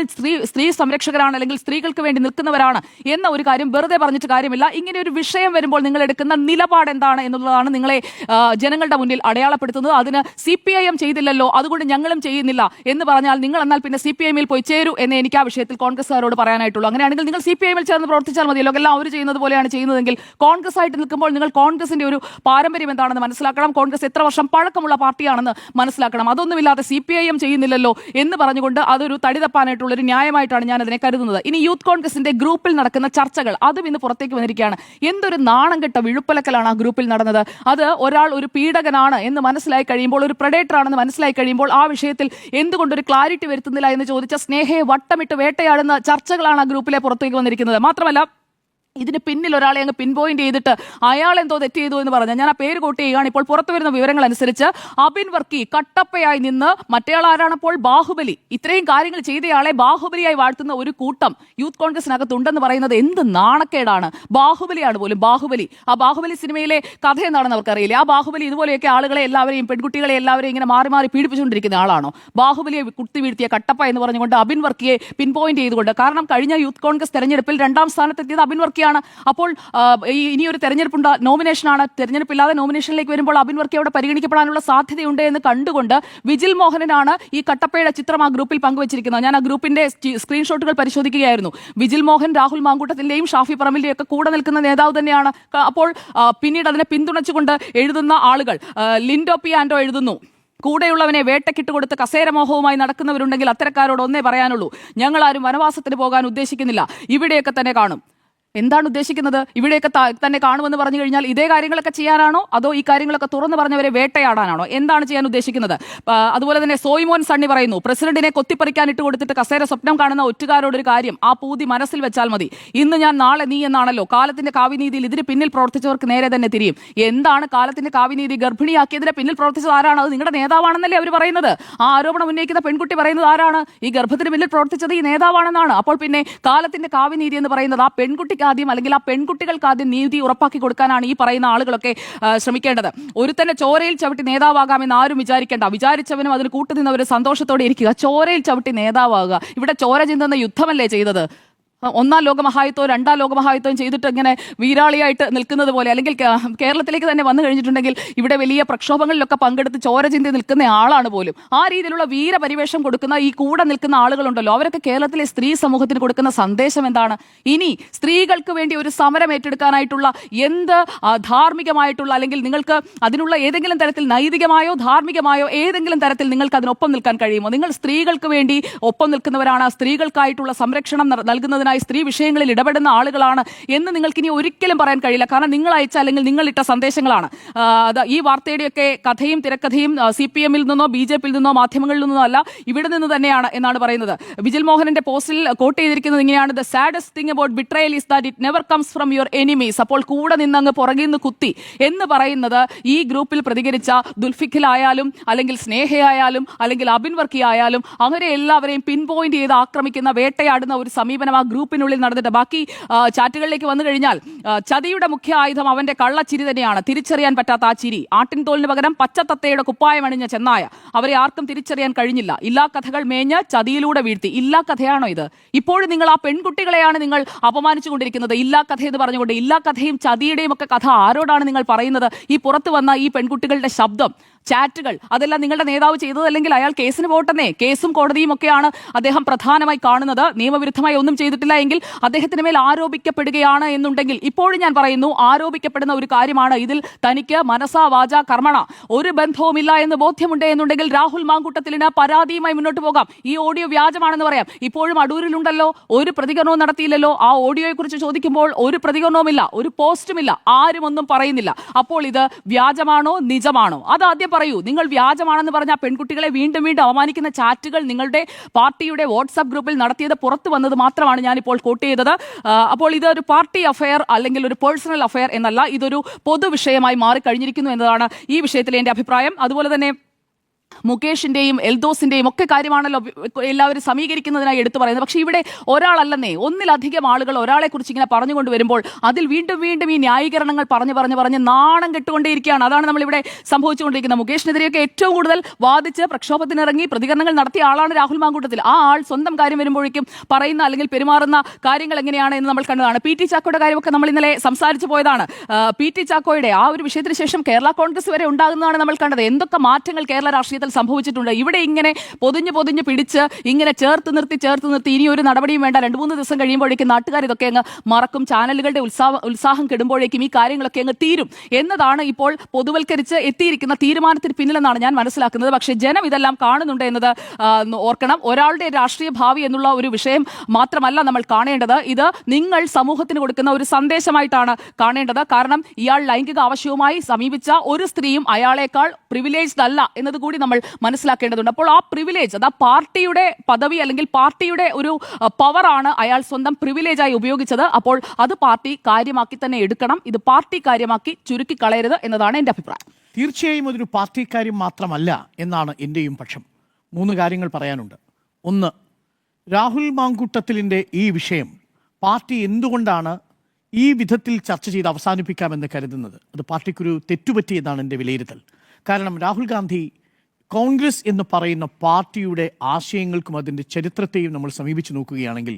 സ്ത്രീ സംരക്ഷകരാണ്, അല്ലെങ്കിൽ സ്ത്രീകൾക്ക് വേണ്ടി നിൽക്കുന്നവരാണ് എന്ന ഒരു കാര്യം വെറുതെ പറഞ്ഞിട്ട് കാര്യമില്ല. ഇങ്ങനെ ഒരു വിഷയം വരുമ്പോൾ നിങ്ങൾ എടുക്കുന്ന നിലപാട് എന്താണ് എന്നുള്ളതാണ് നിങ്ങളെ ജനങ്ങളുടെ മുന്നിൽ അടയാളപ്പെടുത്തുന്നത്. അതിന് CPIM ചെയ്തില്ലല്ലോ, അതുകൊണ്ട് ഞങ്ങളും ചെയ്യുന്നില്ല എന്ന് പറഞ്ഞാൽ നിങ്ങൾ എന്നാൽ പിന്നെ CPIM-ൽ പോയി ചേരൂ എന്ന് എനിക്ക് ആ വിഷയത്തിൽ കോൺഗ്രസ്സുകാരോട് പറയാനായിട്ടുള്ളൂ. അങ്ങനെയാണെങ്കിൽ നിങ്ങൾ CPIM-ൽ ചേർന്ന് പ്രവർത്തിച്ചാൽ മതിയല്ലോ. എല്ലാം അവർ ചെയ്യുന്നത് പോലെയാണ് ചെയ്യുന്നതെങ്കിൽ കോൺഗ്രസ് ആയിട്ട് നിൽക്കുമ്പോൾ നിങ്ങൾ കോൺഗ്രസിന്റെ ഒരു പാരമ്പര്യം എന്താണെന്ന് മനസ്സിലാക്കണം. കോൺഗ്രസ് എത്ര വർഷം പഴക്കമുള്ള പാർട്ടിയാണെന്ന് മനസ്സിലാക്കണം. അതൊന്നുമില്ലാതെ CPIM ചെയ്യുന്നില്ലല്ലോ എന്ന് പറഞ്ഞുകൊണ്ട് അതൊരു തടിതപ്പാനായിട്ടുള്ള ഒരു ന്യായമായിട്ടാണ് ഞാൻ അതിനെ കരുതുന്നത്. ഇനി യൂത്ത് കോൺഗ്രസിന്റെ ഗ്രൂപ്പിൽ നടക്കുന്ന ചർച്ചകൾ, അതും ഇന്ന് പുറത്തേക്ക് വന്നിരിക്കുകയാണ്. എന്തൊരു നാണം കെട്ട വിഴുപ്പലക്കലാണ് ആ ഗ്രൂപ്പിൽ നടന്നത്. അത് ഒരാൾ ഒരു പീഡകനാണ് എന്ന് മനസ്സിലായി കഴിയുമ്പോൾ, ഒരു പ്രഡേറ്റർ ആണെന്ന് മനസ്സിലായി കഴിയുമ്പോൾ ആ വിഷയത്തിൽ എന്തുകൊണ്ടൊരു ക്ലാരിറ്റി വരുത്തുന്നില്ല എന്ന് ചോദിച്ച സ്നേഹയെ വട്ടമിട്ട് വേട്ടയാടുന്ന ചർച്ചകളാണ് ആ ഗ്രൂപ്പിലെ പുറത്തേക്ക് വന്നിരിക്കുന്നത്. മാത്രമല്ല, ഇതിന് പിന്നിൽ ഒരാളെ അങ്ങ് പിൻ പോയിന്റ് ചെയ്തിട്ട് അയാൾ എന്തോ തെറ്റ് ചെയ്തു എന്ന് പറഞ്ഞാൽ, ഞാൻ ആ പേര് കോട്ട് ചെയ്യുകയാണ്. ഇപ്പോൾ പുറത്തു വരുന്ന വിവരങ്ങൾ അനുസരിച്ച് അബിൻ വർക്കി കട്ടപ്പയായി നിന്ന്, മറ്റേയാൾ ആരാണപ്പോൾ? ബാഹുബലി. ഇത്രയും കാര്യങ്ങൾ ചെയ്തയാളെ ബാഹുബലിയായി വാഴ്ത്തുന്ന ഒരു കൂട്ടം യൂത്ത് കോൺഗ്രസിനകത്തുണ്ടെന്ന് പറയുന്നത് എന്ത് നാണക്കേടാണ്. ബാഹുബലിയാണ് പോലും, ബാഹുബലി. ആ ബാഹുബലി സിനിമയിലെ കഥ എന്താണെന്ന് അവർക്കറിയില്ല. ആ ബാഹുബലി ഇതുപോലെയൊക്കെ ആളുകളെ എല്ലാവരെയും, പെൺകുട്ടികളെ എല്ലാവരെയും ഇങ്ങനെ മാറി മാറി പീഡിപ്പിച്ചുകൊണ്ടിരിക്കുന്ന ആളാണോ? ബാഹുബലിയെ കുത്തി വീഴ്ത്തിയ കട്ടപ്പ എന്ന് പറഞ്ഞുകൊണ്ട് അബിൻ വർക്കിയെ പിൻ പോയിന്റ് ചെയ്തുകൊണ്ട്, കാരണം കഴിഞ്ഞ യൂത്ത് കോൺഗ്രസ് തെരഞ്ഞെടുപ്പിൽ 2ാം സ്ഥാനത്തെത്തിയത് അബിൻ വർക്കിയാണ്. അപ്പോൾ ഇനിയൊരു തെരഞ്ഞെടുപ്പുണ്ട്, നോമിനേഷനാണ്. തെരഞ്ഞെടുപ്പില്ലാതെ നോമിനേഷനിലേക്ക് വരുമ്പോൾ അബിൻ വർക്കി അവിടെ പരിഗണിക്കപ്പെടാനുള്ള സാധ്യതയുണ്ട് എന്ന് കണ്ടുകൊണ്ട് വിജിൽ മോഹനനാണ് ഈ കട്ടപ്പയുടെ ചിത്രം ആ ഗ്രൂപ്പിൽ പങ്കുവച്ചിരിക്കുന്നത്. ഞാൻ ആ ഗ്രൂപ്പിന്റെ സ്ക്രീൻഷോട്ടുകൾ പരിശോധിക്കുകയായിരുന്നു. വിജിൽ മോഹൻ രാഹുൽ മാങ്കൂട്ടത്തിന്റെയും ഷാഫി പറമ്പിന്റെയും ഒക്കെ കൂടെ നിൽക്കുന്ന നേതാവ് തന്നെയാണ്. അപ്പോൾ പിന്നീട് അതിനെ പിന്തുണച്ചുകൊണ്ട് എഴുതുന്ന ആളുകൾ, ലിൻഡോ പി ആൻഡോ എഴുതുന്നു, കൂടെയുള്ളവനെ വേട്ടക്കിട്ട് കൊടുത്ത് കസേരമോഹവുമായി നടക്കുന്നവരുണ്ടെങ്കിൽ അത്തരക്കാരോട് ഒന്നേ പറയാനുള്ളൂ, ഞങ്ങളാരും വനവാസത്തിന് പോകാൻ ഉദ്ദേശിക്കുന്നില്ല, ഇവിടെയൊക്കെ തന്നെ കാണും. എന്താണ് ഉദ്ദേശിക്കുന്നത്? ഇവിടെയൊക്കെ തന്നെ കാണുമെന്ന് പറഞ്ഞു കഴിഞ്ഞാൽ ഇതേ കാര്യങ്ങളൊക്കെ ചെയ്യാനാണോ, അതോ ഈ കാര്യങ്ങളൊക്കെ തുറന്നു പറഞ്ഞവരെ വേട്ടയാടാനാണോ? എന്താണ് ചെയ്യാൻ ഉദ്ദേശിക്കുന്നത്? അതുപോലെ തന്നെ സോയിമോൻ സണ്ണി പറയുന്നു, പ്രസിഡന്റിനെ കൊത്തിപ്പറിക്കാൻ ഇട്ട് കൊടുത്തിട്ട് കസേര സ്വപ്നം കാണുന്ന ഒറ്റുകാരോടൊരു കാര്യം, ആ പൂതി മനസ്സിൽ വെച്ചാൽ മതി. ഇന്ന് ഞാൻ നാളെ നീ എന്നാണല്ലോ. കാലത്തിന്റെ കാവ്യനീതിയിൽ ഇതിന് പിന്നിൽ പ്രവർത്തിച്ചവർക്ക് നേരെ തന്നെ തിരിയും. എന്താണ് കാലത്തിന്റെ കാവ്യനീതി? ഗർഭിണിയാക്കിയതിന് പിന്നിൽ പ്രവർത്തിച്ചത് ആരാണ്? അത് നിങ്ങളുടെ നേതാവാണെന്നല്ലേ അവർ പറയുന്നത്. ആ ആരോപണം ഉന്നയിക്കുന്ന പെൺകുട്ടി പറയുന്നത് ആരാണ്? ഈ ഗർഭത്തിന് പിന്നിൽ പ്രവർത്തിച്ചത് ഈ നേതാവാണെന്നാണ്. അപ്പോൾ പിന്നെ കാലത്തിന്റെ കാവ്യനീതി എന്ന് പറയുന്നത് ആ പെൺകുട്ടിക്ക് ആദ്യം, അല്ലെങ്കിൽ ആ പെൺകുട്ടികൾക്ക് ആദ്യം നീതി ഉറപ്പാക്കി കൊടുക്കാനാണ് ഈ പറയുന്ന ആളുകളൊക്കെ ശ്രമിക്കേണ്ടത്. ഒരുത്തന്നെ ചോരയിൽ ചവിട്ടി നേതാവാകാമെന്ന് ആരും വിചാരിക്കേണ്ട. വിചാരിച്ചവനും അതിന് കൂട്ടുനിന്നവരും സന്തോഷത്തോടെ ഇരിക്കുക. ചോരയിൽ ചവിട്ടി നേതാവാകുക, ഇവിടെ ചോര ചിന്തുന്ന യുദ്ധമല്ലേ ചെയ്തത്? 1ാം ലോകമഹായുദ്ധവും 2ാം ലോകമഹായുദ്ധവും ചെയ്തിട്ട് ഇങ്ങനെ വീരാളിയായിട്ട് നിൽക്കുന്നത് പോലെ, അല്ലെങ്കിൽ കേരളത്തിലേക്ക് തന്നെ വന്നു കഴിഞ്ഞിട്ടുണ്ടെങ്കിൽ ഇവിടെ വലിയ പ്രക്ഷോഭങ്ങളിലൊക്കെ പങ്കെടുത്ത് ചോര ചിന്തി നിൽക്കുന്ന ആളാണ് പോലും. ആ രീതിയിലുള്ള വീരപരിവേഷം കൊടുക്കുന്ന ഈ കൂടെ നിൽക്കുന്ന ആളുകളുണ്ടല്ലോ, അവരൊക്കെ കേരളത്തിലെ സ്ത്രീ സമൂഹത്തിന് കൊടുക്കുന്ന സന്ദേശം എന്താണ്? ഇനി സ്ത്രീകൾക്ക് വേണ്ടി ഒരു സമരം ഏറ്റെടുക്കാനായിട്ടുള്ള എന്ത് ധാർമ്മികമായിട്ടുള്ള, അല്ലെങ്കിൽ നിങ്ങൾക്ക് അതിനുള്ള ഏതെങ്കിലും തരത്തിൽ നൈതികമായോ ധാർമ്മികമായോ ഏതെങ്കിലും തരത്തിൽ നിങ്ങൾക്ക് അതിനൊപ്പം നിൽക്കാൻ കഴിയുമോ? നിങ്ങൾ സ്ത്രീകൾക്ക് വേണ്ടി ഒപ്പം നിൽക്കുന്നവരാണ്, സ്ത്രീകൾക്കായിട്ടുള്ള സംരക്ഷണം നൽകുന്നതിന് സ്ത്രീ വിഷയങ്ങളിൽ ഇടപെടുന്ന ആളുകളാണ് എന്ന് നിങ്ങൾക്ക് ഇനി ഒരിക്കലും പറയാൻ കഴിയില്ല. കാരണം നിങ്ങൾ അയച്ച, അല്ലെങ്കിൽ നിങ്ങളിട്ട സന്ദേശങ്ങളാണ്. ഈ വാർത്തയുടെയൊക്കെ കഥയും തിരക്കഥയും CPM-ൽ നിന്നോ BJP-യിൽ നിന്നോ മാധ്യമങ്ങളിൽ നിന്നോ അല്ല, ഇവിടെ നിന്ന് തന്നെയാണ് എന്നാണ് പറയുന്നത്. വിജിൽ മോഹനന്റെ പോസ്റ്റിൽ കോട്ട് ചെയ്തിരിക്കുന്നത് ഇങ്ങനെയാണ്: the saddest thing about betrayal is that it never comes from your enemies. അപ്പോൾ കൂടെ നിന്നങ്ങ് പുറകിൽ നിന്ന് കുത്തി എന്ന് പറയുന്നത് ഈ ഗ്രൂപ്പിൽ പ്രതികരിച്ച ദുൽഫിഖിലായാലും, അല്ലെങ്കിൽ സ്നേഹയായാലും, അല്ലെങ്കിൽ അബിൻ വർക്കി ആയാലും, അങ്ങനെ എല്ലാവരെയും പിൻ പോയിന്റ് ചെയ്ത് ആക്രമിക്കുന്ന, വേട്ടയാടുന്ന ഒരു സമീപനം ആ ഗ്രൂപ്പിനുള്ളിൽ നടന്നിട്ട്. ബാക്കി ചാറ്റുകളിലേക്ക് വന്നു കഴിഞ്ഞാൽ, ചതിയുടെ മുഖ്യ ആയുധം അവന്റെ കള്ളച്ചിരി തന്നെയാണ്. തിരിച്ചറിയാൻ പറ്റാത്ത ആ ചിരി. ആട്ടിൻതോലിന് പകരം പച്ചത്തത്തയുടെ കുപ്പായമണിഞ്ഞ ചെന്നായ. അവരെ ആർക്കും തിരിച്ചറിയാൻ കഴിഞ്ഞില്ല. ഇല്ലാ കഥകൾ മേഞ്ഞ് ചതിയിലൂടെ വീഴ്ത്തി. ഇല്ലാ കഥയാണോ ഇത്? ഇപ്പോഴും നിങ്ങൾ ആ പെൺകുട്ടികളെയാണ് നിങ്ങൾ അപമാനിച്ചുകൊണ്ടിരിക്കുന്നത്, ഇല്ലാ കഥ എന്ന് പറഞ്ഞുകൊണ്ട്. ഇല്ലാ കഥയും ചതിയുടെയും ഒക്കെ കഥ ആരോടാണ് നിങ്ങൾ പറയുന്നത്? ഈ പുറത്തു വന്ന ഈ പെൺകുട്ടികളുടെ ശബ്ദം ചാറ്റുകൾ അതെല്ലാം നിങ്ങളുടെ നേതാവ് ചെയ്തതല്ലെങ്കിൽ അയാൾ കേസിന് പോട്ടെന്നേ. കേസും കോടതിയും ഒക്കെയാണ് അദ്ദേഹം പ്രധാനമായി കാണുന്നത്. നിയമവിരുദ്ധമായി ഒന്നും ചെയ്തിട്ടില്ല എങ്കിൽ അദ്ദേഹത്തിന് മേൽ ആരോപിക്കപ്പെടുകയാണ് എന്നുണ്ടെങ്കിൽ, ഇപ്പോഴും ഞാൻ പറയുന്നു, ആരോപിക്കപ്പെടുന്ന ഒരു കാര്യമാണ് ഇതിൽ തനിക്ക് മനസാ വാച കർമ്മണ ഒരു ബന്ധവുമില്ല എന്ന് ബോധ്യമുണ്ട് എന്നുണ്ടെങ്കിൽ രാഹുൽ മാങ്കൂട്ടത്തിലിന് പരാതിയുമായി മുന്നോട്ട് പോകാം. ഈ ഓഡിയോ വ്യാജമാണെന്ന് പറയാം. ഇപ്പോഴും അടൂരിലുണ്ടല്ലോ, ഒരു പ്രതികരണവും നടത്തിയില്ലല്ലോ. ആ ഓഡിയോയെ കുറിച്ച് ചോദിക്കുമ്പോൾ ഒരു പ്രതികരണവുമില്ല, ഒരു പോസ്റ്റുമില്ല, ആരും ഒന്നും പറയുന്നില്ല. അപ്പോൾ ഇത് വ്യാജമാണോ നിജമാണോ? അത് ആദ്യം പറയൂ. നിങ്ങൾ വ്യാജമാണെന്ന് പറഞ്ഞ പെൺകുട്ടികളെ വീണ്ടും വീണ്ടും അവമാനിക്കുന്ന ചാറ്റുകൾ നിങ്ങളുടെ പാർട്ടിയുടെ വാട്സ്ആപ്പ് ഗ്രൂപ്പിൽ നടത്തിയത് പുറത്തു വന്നത് മാത്രമാണ് ഞാനിപ്പോൾ കോട്ട് ചെയ്തത്. അപ്പോൾ ഇതൊരു പാർട്ടി അഫയർ അല്ലെങ്കിൽ ഒരു പേഴ്സണൽ അഫയർ എന്നല്ല, ഇതൊരു പൊതുവിഷയമായി മാറിക്കഴിഞ്ഞിരിക്കുന്നു എന്നതാണ് ഈ വിഷയത്തിലെ എന്റെ അഭിപ്രായം. അതുപോലെ തന്നെ മുകേഷിന്റെയും എൽദോസിന്റെയും ഒക്കെ കാര്യമാണല്ലോ എല്ലാവരും സമീകരിക്കുന്നതിനായി എടുത്തു പറയുന്നത്. പക്ഷേ ഇവിടെ ഒരാളല്ലെന്നേ, ഒന്നിലധികം ആളുകൾ ഒരാളെ കുറിച്ച് ഇങ്ങനെ പറഞ്ഞുകൊണ്ട് വരുമ്പോൾ അതിൽ വീണ്ടും വീണ്ടും ഈ ന്യായീകരണങ്ങൾ പറഞ്ഞ് നാണം കെട്ടുകൊണ്ടേയിരിക്കുകയാണ്. അതാണ് നമ്മളിവിടെ സംഭവിച്ചുകൊണ്ടിരിക്കുന്നത്. മുകേഷിനെതിരെയൊക്കെ ഏറ്റവും കൂടുതൽ വാദിച്ച് പ്രക്ഷോഭത്തിനിറങ്ങി പ്രതികരണങ്ങൾ നടത്തിയ ആളാണ് രാഹുൽ മാങ്കൂട്ടത്തിൽ. ആ ആൾ സ്വന്തം കാര്യം വരുമ്പോഴേക്കും പറയുന്ന അല്ലെങ്കിൽ പെരുമാറുന്ന കാര്യങ്ങൾ എങ്ങനെയാണ് എന്ന് നമ്മൾ കണ്ടതാണ്. പി ടി ചാക്കോയുടെ കാര്യമൊക്കെ നമ്മൾ ഇന്നലെ സംസാരിച്ചു പോയതാണ്. പി ടി ചാക്കോയുടെ ആ ഒരു വിഷയത്തിന് ശേഷം കേരള കോൺഗ്രസ് വരെ ഉണ്ടാകുന്നതാണ് നമ്മൾ കണ്ടത്. എന്തൊക്കെ മാറ്റങ്ങൾ കേരള രാഷ്ട്രീയത്തിൽ സംഭവിച്ചിട്ടുണ്ട്. ഇവിടെ ഇങ്ങനെ പൊതിഞ്ഞ് പിടിച്ച് ഇങ്ങനെ ചേർത്ത് നിർത്തി ഇനി ഒരു നടപടിയും വേണ്ട, 2-3 ദിവസം കഴിയുമ്പോഴേക്കും നാട്ടുകാർ ഇതൊക്കെ അങ്ങ് മറക്കും, ചാനലുകളുടെ ഉത്സാഹം കെടുമ്പോഴേക്കും ഈ കാര്യങ്ങളൊക്കെ അങ്ങ് തീരും എന്നതാണ് ഇപ്പോൾ പൊതുവൽക്കരിച്ച് എത്തിയിരിക്കുന്ന തീരുമാനത്തിന് പിന്നിലെന്നാണ് ഞാൻ മനസ്സിലാക്കുന്നത്. പക്ഷേ ജനം ഇതെല്ലാം കാണുന്നുണ്ട് എന്നത് ഓർക്കണം. ഒരാളുടെ രാഷ്ട്രീയ ഭാവി എന്നുള്ള ഒരു വിഷയം മാത്രമല്ല നമ്മൾ കാണേണ്ടത്, ഇത് നിങ്ങൾ സമൂഹത്തിന് കൊടുക്കുന്ന ഒരു സന്ദേശമായിട്ടാണ് കാണേണ്ടത്. കാരണം ഇയാൾ ലൈംഗിക ആവശ്യവുമായി സമീപിച്ച ഒരു സ്ത്രീയും അയാളെക്കാൾ പ്രിവിലേജ്ഡ് അല്ല എന്നതുകൂടി നമ്മൾ മനസ്സിലാക്കേണ്ടതുണ്ട്. അപ്പോൾ ആ പ്രിവിലേജ്, അത് ആ പാർട്ടിയുടെ പദവി അല്ലെങ്കിൽ പാർട്ടിയുടെ ഒരു പവറാണ് അയാൾ സ്വന്തം പ്രിവിലേജായി ഉപയോഗിച്ചത്. അപ്പോൾ അത് പാർട്ടി കാര്യമാക്കി തന്നെ എടുക്കണം. ഇത് പാർട്ടി കാര്യമാക്കി ചുരുക്കി കളയരുത് എന്നതാണ് എൻ്റെ അഭിപ്രായം. തീർച്ചയായും അതൊരു പാർട്ടി കാര്യം മാത്രമല്ല എന്നാണ് എൻ്റെയും പക്ഷം. 3 കാര്യങ്ങൾ പറയാനുണ്ട്. ഒന്ന്, രാഹുൽ മാങ്കൂട്ടത്തിലിൻ്റെ ഈ വിഷയം പാർട്ടി എന്തുകൊണ്ടാണ് ഈ വിധത്തിൽ ചർച്ച ചെയ്ത് അവസാനിപ്പിക്കാമെന്ന് കരുതുന്നത്? അത് പാർട്ടിക്കൊരു തെറ്റുപറ്റിയെന്നാണ് എൻ്റെ വിലയിരുത്തൽ. കാരണം രാഹുൽ ഗാന്ധി കോൺഗ്രസ് എന്ന് പറയുന്ന പാർട്ടിയുടെ ആശയങ്ങൾക്കും അതിൻ്റെ ചരിത്രത്തെയും നമ്മൾ സമീപിച്ച് നോക്കുകയാണെങ്കിൽ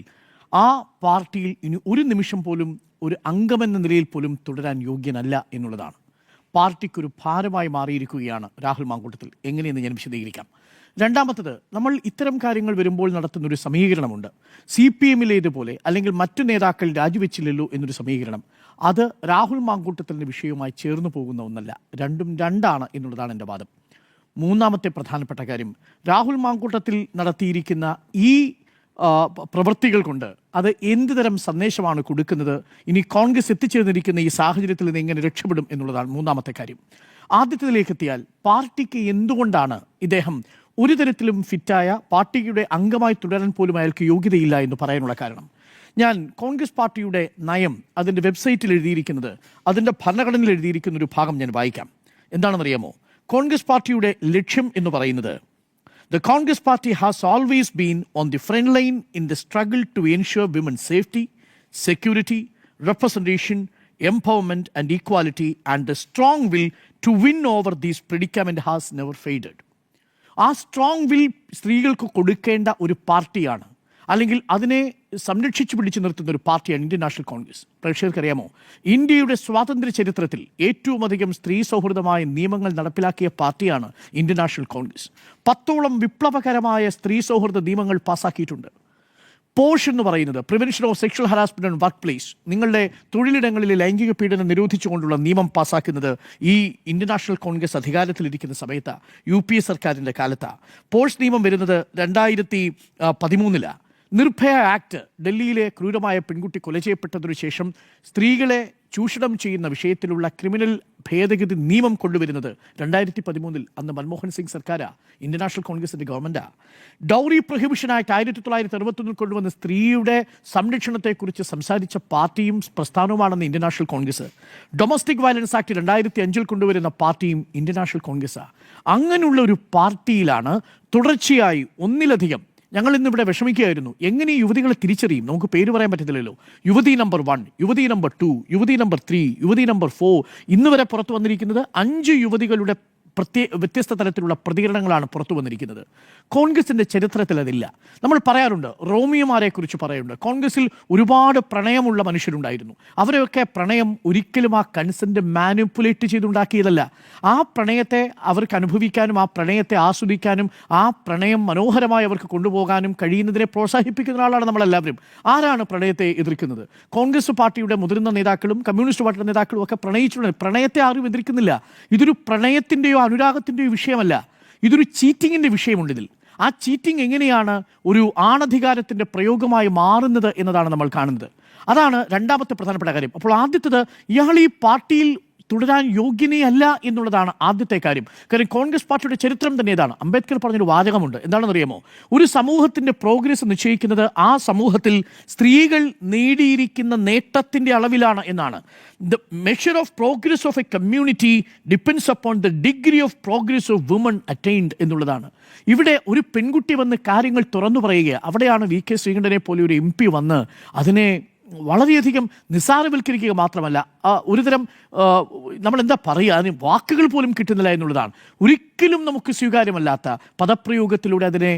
ആ പാർട്ടിയിൽ ഇനി ഒരു നിമിഷം പോലും ഒരു അംഗമെന്ന നിലയിൽ പോലും തുടരാൻ യോഗ്യനല്ല എന്നുള്ളതാണ്. പാർട്ടിക്കൊരു ഭാരമായി മാറിയിരിക്കുകയാണ് രാഹുൽ മാങ്കൂട്ടത്തിൽ. എങ്ങനെയെന്ന് ഞാൻ വിശദീകരിക്കാം. രണ്ടാമത്തത്, നമ്മൾ ഇത്തരം കാര്യങ്ങൾ വരുമ്പോൾ നടത്തുന്നൊരു സമീകരണമുണ്ട്. CPM-ലേതുപോലെ അല്ലെങ്കിൽ മറ്റു നേതാക്കൾ രാജിവെച്ചില്ലല്ലോ എന്നൊരു സമീകരണം. അത് രാഹുൽ മാങ്കൂട്ടത്തിൻ്റെ വിഷയവുമായി ചേർന്ന് പോകുന്ന ഒന്നല്ല. രണ്ടും രണ്ടാണ് എന്നുള്ളതാണ് എൻ്റെ വാദം. മൂന്നാമത്തെ പ്രധാനപ്പെട്ട കാര്യം, രാഹുൽ മാങ്കൂട്ടത്തിൽ നടത്തിയിരിക്കുന്ന ഈ പ്രവൃത്തികൾ കൊണ്ട് അത് എന്ത് തരം സന്ദേശമാണ് കൊടുക്കുന്നത്, ഇനി കോൺഗ്രസ് എത്തിച്ചേർന്നിരിക്കുന്ന ഈ സാഹചര്യത്തിൽ നിന്ന് എങ്ങനെ രക്ഷപ്പെടും എന്നുള്ളതാണ് മൂന്നാമത്തെ കാര്യം. ആദ്യത്തിലേക്ക് എത്തിയാൽ, പാർട്ടിക്ക് എന്തുകൊണ്ടാണ് ഇദ്ദേഹം ഒരു തരത്തിലും ഫിറ്റായ പാർട്ടിയുടെ അംഗമായി തുടരാൻ പോലും അയാൾക്ക് യോഗ്യതയില്ല എന്ന് പറയാനുള്ള കാരണം, ഞാൻ കോൺഗ്രസ് പാർട്ടിയുടെ നയം അതിൻ്റെ വെബ്സൈറ്റിൽ എഴുതിയിരിക്കുന്നത്, അതിൻ്റെ ഭരണഘടനയിൽ എഴുതിയിരിക്കുന്ന ഒരു ഭാഗം ഞാൻ വായിക്കാം. എന്താണെന്നറിയാമോ? കോൺഗ്രസ് പാർട്ടിയുടെ ലക്ഷ്യം എന്ന് പറയുന്നത്, The Congress Party has always been on the front line in the struggle to ensure women's safety, security, representation, empowerment and equality, and the strong will to win over this predicament has never faded. ആ strong will സ്ത്രീകൾക്ക് കൊടുക്കേണ്ട ഒരു പാർട്ടിയാണ്, അല്ലെങ്കിൽ അതിനെ സംരക്ഷിച്ചു പിടിച്ചു നിർത്തുന്ന ഒരു പാർട്ടിയാണ് ഇന്ത്യൻ നാഷണൽ കോൺഗ്രസ്. പ്രേക്ഷകർക്കറിയാമോ, ഇന്ത്യയുടെ സ്വാതന്ത്ര്യ ചരിത്രത്തിൽ ഏറ്റവും അധികം സ്ത്രീ സൗഹൃദമായ നിയമങ്ങൾ നടപ്പിലാക്കിയ പാർട്ടിയാണ് ഇന്ത്യൻ നാഷണൽ കോൺഗ്രസ്. 10ഓളം വിപ്ലവകരമായ സ്ത്രീ സൗഹൃദ നിയമങ്ങൾ പാസ്സാക്കിയിട്ടുണ്ട്. പോഷ് എന്ന് പറയുന്നത് prevention of sexual harassment and work place, നിങ്ങളുടെ തൊഴിലിടങ്ങളിലെ ലൈംഗിക പീഡനം നിരോധിച്ചുകൊണ്ടുള്ള നിയമം പാസ്സാക്കുന്നത് ഈ ഇന്ത്യൻ നാഷണൽ കോൺഗ്രസ് അധികാരത്തിലിരിക്കുന്ന സമയത്ത്, UPA സർക്കാരിൻ്റെ കാലത്താണ്. പോഷ് നിയമം വരുന്നത് 2013. നിർഭയ ആക്ട്, ഡൽഹിയിലെ ക്രൂരമായ പെൺകുട്ടി കൊല ചെയ്യപ്പെട്ടതിനു ശേഷം സ്ത്രീകളെ ചൂഷണം ചെയ്യുന്ന വിഷയത്തിലുള്ള ക്രിമിനൽ ഭേദഗതി നിയമം കൊണ്ടുവരുന്നത് 2013. അന്ന് മൻമോഹൻ സിംഗ് സർക്കാരാണ്, ഇന്ത്യൻ നാഷണൽ കോൺഗ്രസിൻ്റെ ഗവൺമെൻറ്റാണ്. ഡൗറി പ്രൊഹിബിഷൻ ആക്ട് 1961 കൊണ്ടുവന്ന സ്ത്രീയുടെ സംരക്ഷണത്തെക്കുറിച്ച് സംസാരിച്ച പാർട്ടിയും പ്രസ്ഥാനവുമാണെന്ന് Indian National Congress. Domestic violence act 2005 കൊണ്ടുവരുന്ന പാർട്ടിയും ഇന്ത്യൻ നാഷണൽ കോൺഗ്രസ്സാണ്. അങ്ങനെയുള്ള ഒരു പാർട്ടിയിലാണ് തുടർച്ചയായി ഒന്നിലധികം, ഞങ്ങൾ ഇന്നിവിടെ വിഷമിക്കുകയായിരുന്നു, എങ്ങനെ ഈ യുവതികളെ തിരിച്ചറിയും, നമുക്ക് പേര് പറയാൻ പറ്റത്തില്ലല്ലോ. യുവതി നമ്പർ 1, യുവതി നമ്പർ 2, യുവതി നമ്പർ 3, യുവതി നമ്പർ 4, ഇന്ന് വരെ പുറത്തു വന്നിരിക്കുന്നത് 5 യുവതികളുടെ വ്യത്യസ്ത തരത്തിലുള്ള പ്രതികരണങ്ങളാണ് പുറത്തു വന്നിരിക്കുന്നത്. കോൺഗ്രസിന്റെ ചരിത്രത്തിൽ അതില്ല. നമ്മൾ പറയാറുണ്ട്, റോമിയോമാരെ കുറിച്ച് പറയുന്നുണ്ട്, കോൺഗ്രസിൽ ഒരുപാട് പ്രണയമുള്ള മനുഷ്യരുണ്ടായിരുന്നു. അവരെയൊക്കെ പ്രണയം ഒരിക്കലും ആ കൺസെന്റ് മാനിപ്പുലേറ്റ് ചെയ്തുണ്ടാക്കിയതല്ല. ആ പ്രണയത്തെ അവർക്ക് അനുഭവിക്കാനും ആ പ്രണയത്തെ ആസ്വദിക്കാനും ആ പ്രണയം മനോഹരമായി അവർക്ക് കൊണ്ടുപോകാനും കഴിയുന്നതിനെ പ്രോത്സാഹിപ്പിക്കുന്ന ആളാണ് നമ്മളെല്ലാവരും. ആരാണ് പ്രണയത്തെ എതിർക്കുന്നത്? കോൺഗ്രസ് പാർട്ടിയുടെ മുതിർന്ന നേതാക്കളും കമ്മ്യൂണിസ്റ്റ് പാർട്ടിയുടെ നേതാക്കളും ഒക്കെ പ്രണയിച്ചിട്ടുണ്ട്. പ്രണയത്തെ ആരും എതിർക്കുന്നില്ല. ഇതൊരു പ്രണയത്തിൻ്റെയോ അനുരാഗത്തിൻ്റെയോ വിഷയമല്ല, ഇതൊരു ചീറ്റിങ്ങിൻ്റെ വിഷയമുണ്ട് ഇതിൽ. ആ ചീറ്റിംഗ് എങ്ങനെയാണ് ഒരു ആണധികാരത്തിൻ്റെ പ്രയോഗമായി മാറുന്നത് എന്നതാണ് നമ്മൾ കാണുന്നത്. അതാണ് രണ്ടാമത്തെ പ്രധാനപ്പെട്ട കാര്യം. അപ്പോൾ ആദ്യത്തേത്, ഇയാൾ ഈ പാർട്ടിയിൽ തുടരാൻ യോഗ്യനേ അല്ല എന്നുള്ളതാണ് ആദ്യത്തെ കാര്യം. കാര്യം കോൺഗ്രസ് പാർട്ടിയുടെ ചരിത്രം തന്നെ ഇതാണ്. അംബേദ്കർ പറഞ്ഞൊരു വാചകമുണ്ട്, എന്താണെന്നറിയാമോ? ഒരു സമൂഹത്തിന്റെ പ്രോഗ്രസ് നിശ്ചയിക്കുന്നത് ആ സമൂഹത്തിൽ സ്ത്രീകൾ നേടിയിരിക്കുന്ന നേട്ടത്തിന്റെ അളവിലാണ് എന്നാണ്. The measure of progress of A community depends upon the degree of progress of woman attained എന്നുള്ളതാണ്. ഇവിടെ ഒരു പെൺകുട്ടി വന്ന് കാര്യങ്ങൾ തുറന്നു പറയുക, അവിടെയാണ് വി.കെ. ശ്രീകണ്ഠനെ പോലെ ഒരു MP വന്ന് അതിനെ വളരെയധികം നിസ്സാരവൽക്കരിക്കുക മാത്രമല്ല, ഒരുതരം നമ്മളെന്താ പറയുക, അതിന് വാക്കുകൾ പോലും കിട്ടുന്നില്ല എന്നുള്ളതാണ്. ഒരിക്കലും നമുക്ക് സ്വീകാര്യമല്ലാത്ത പദപ്രയോഗത്തിലൂടെ അതിനെ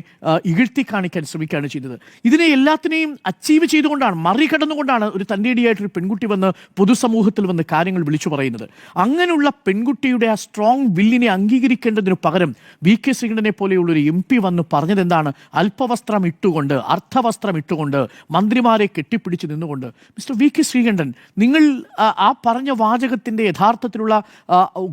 ഇകഴ്ത്തി കാണിക്കാൻ ശ്രമിക്കുകയാണ് ചെയ്തത്. ഇതിനെ എല്ലാത്തിനെയും അച്ചീവ് ചെയ്തുകൊണ്ടാണ്, മറികടന്നുകൊണ്ടാണ് ഒരു തൻ്റെടിയായിട്ടൊരു പെൺകുട്ടി വന്ന് പൊതുസമൂഹത്തിൽ വന്ന് കാര്യങ്ങൾ വിളിച്ചു പറയുന്നത്. അങ്ങനെയുള്ള പെൺകുട്ടിയുടെ ആ സ്ട്രോങ് വില്ലിനെ അംഗീകരിക്കേണ്ടതിനു പകരം വി.കെ. ശ്രീകണ്ഠനെ പോലെയുള്ളൊരു MP വന്ന് പറഞ്ഞത് എന്താണ്? അല്പവസ്ത്രം ഇട്ടുകൊണ്ട്, അർത്ഥവസ്ത്രം ഇട്ടുകൊണ്ട്, മന്ത്രിമാരെ കെട്ടിപ്പിടിച്ച് നിന്നുകൊണ്ട്. Mister VK. ശ്രീകണ്ഠൻ, നിങ്ങൾ ആ പറഞ്ഞ വാചകത്തിന്റെ യഥാർത്ഥത്തിലുള്ള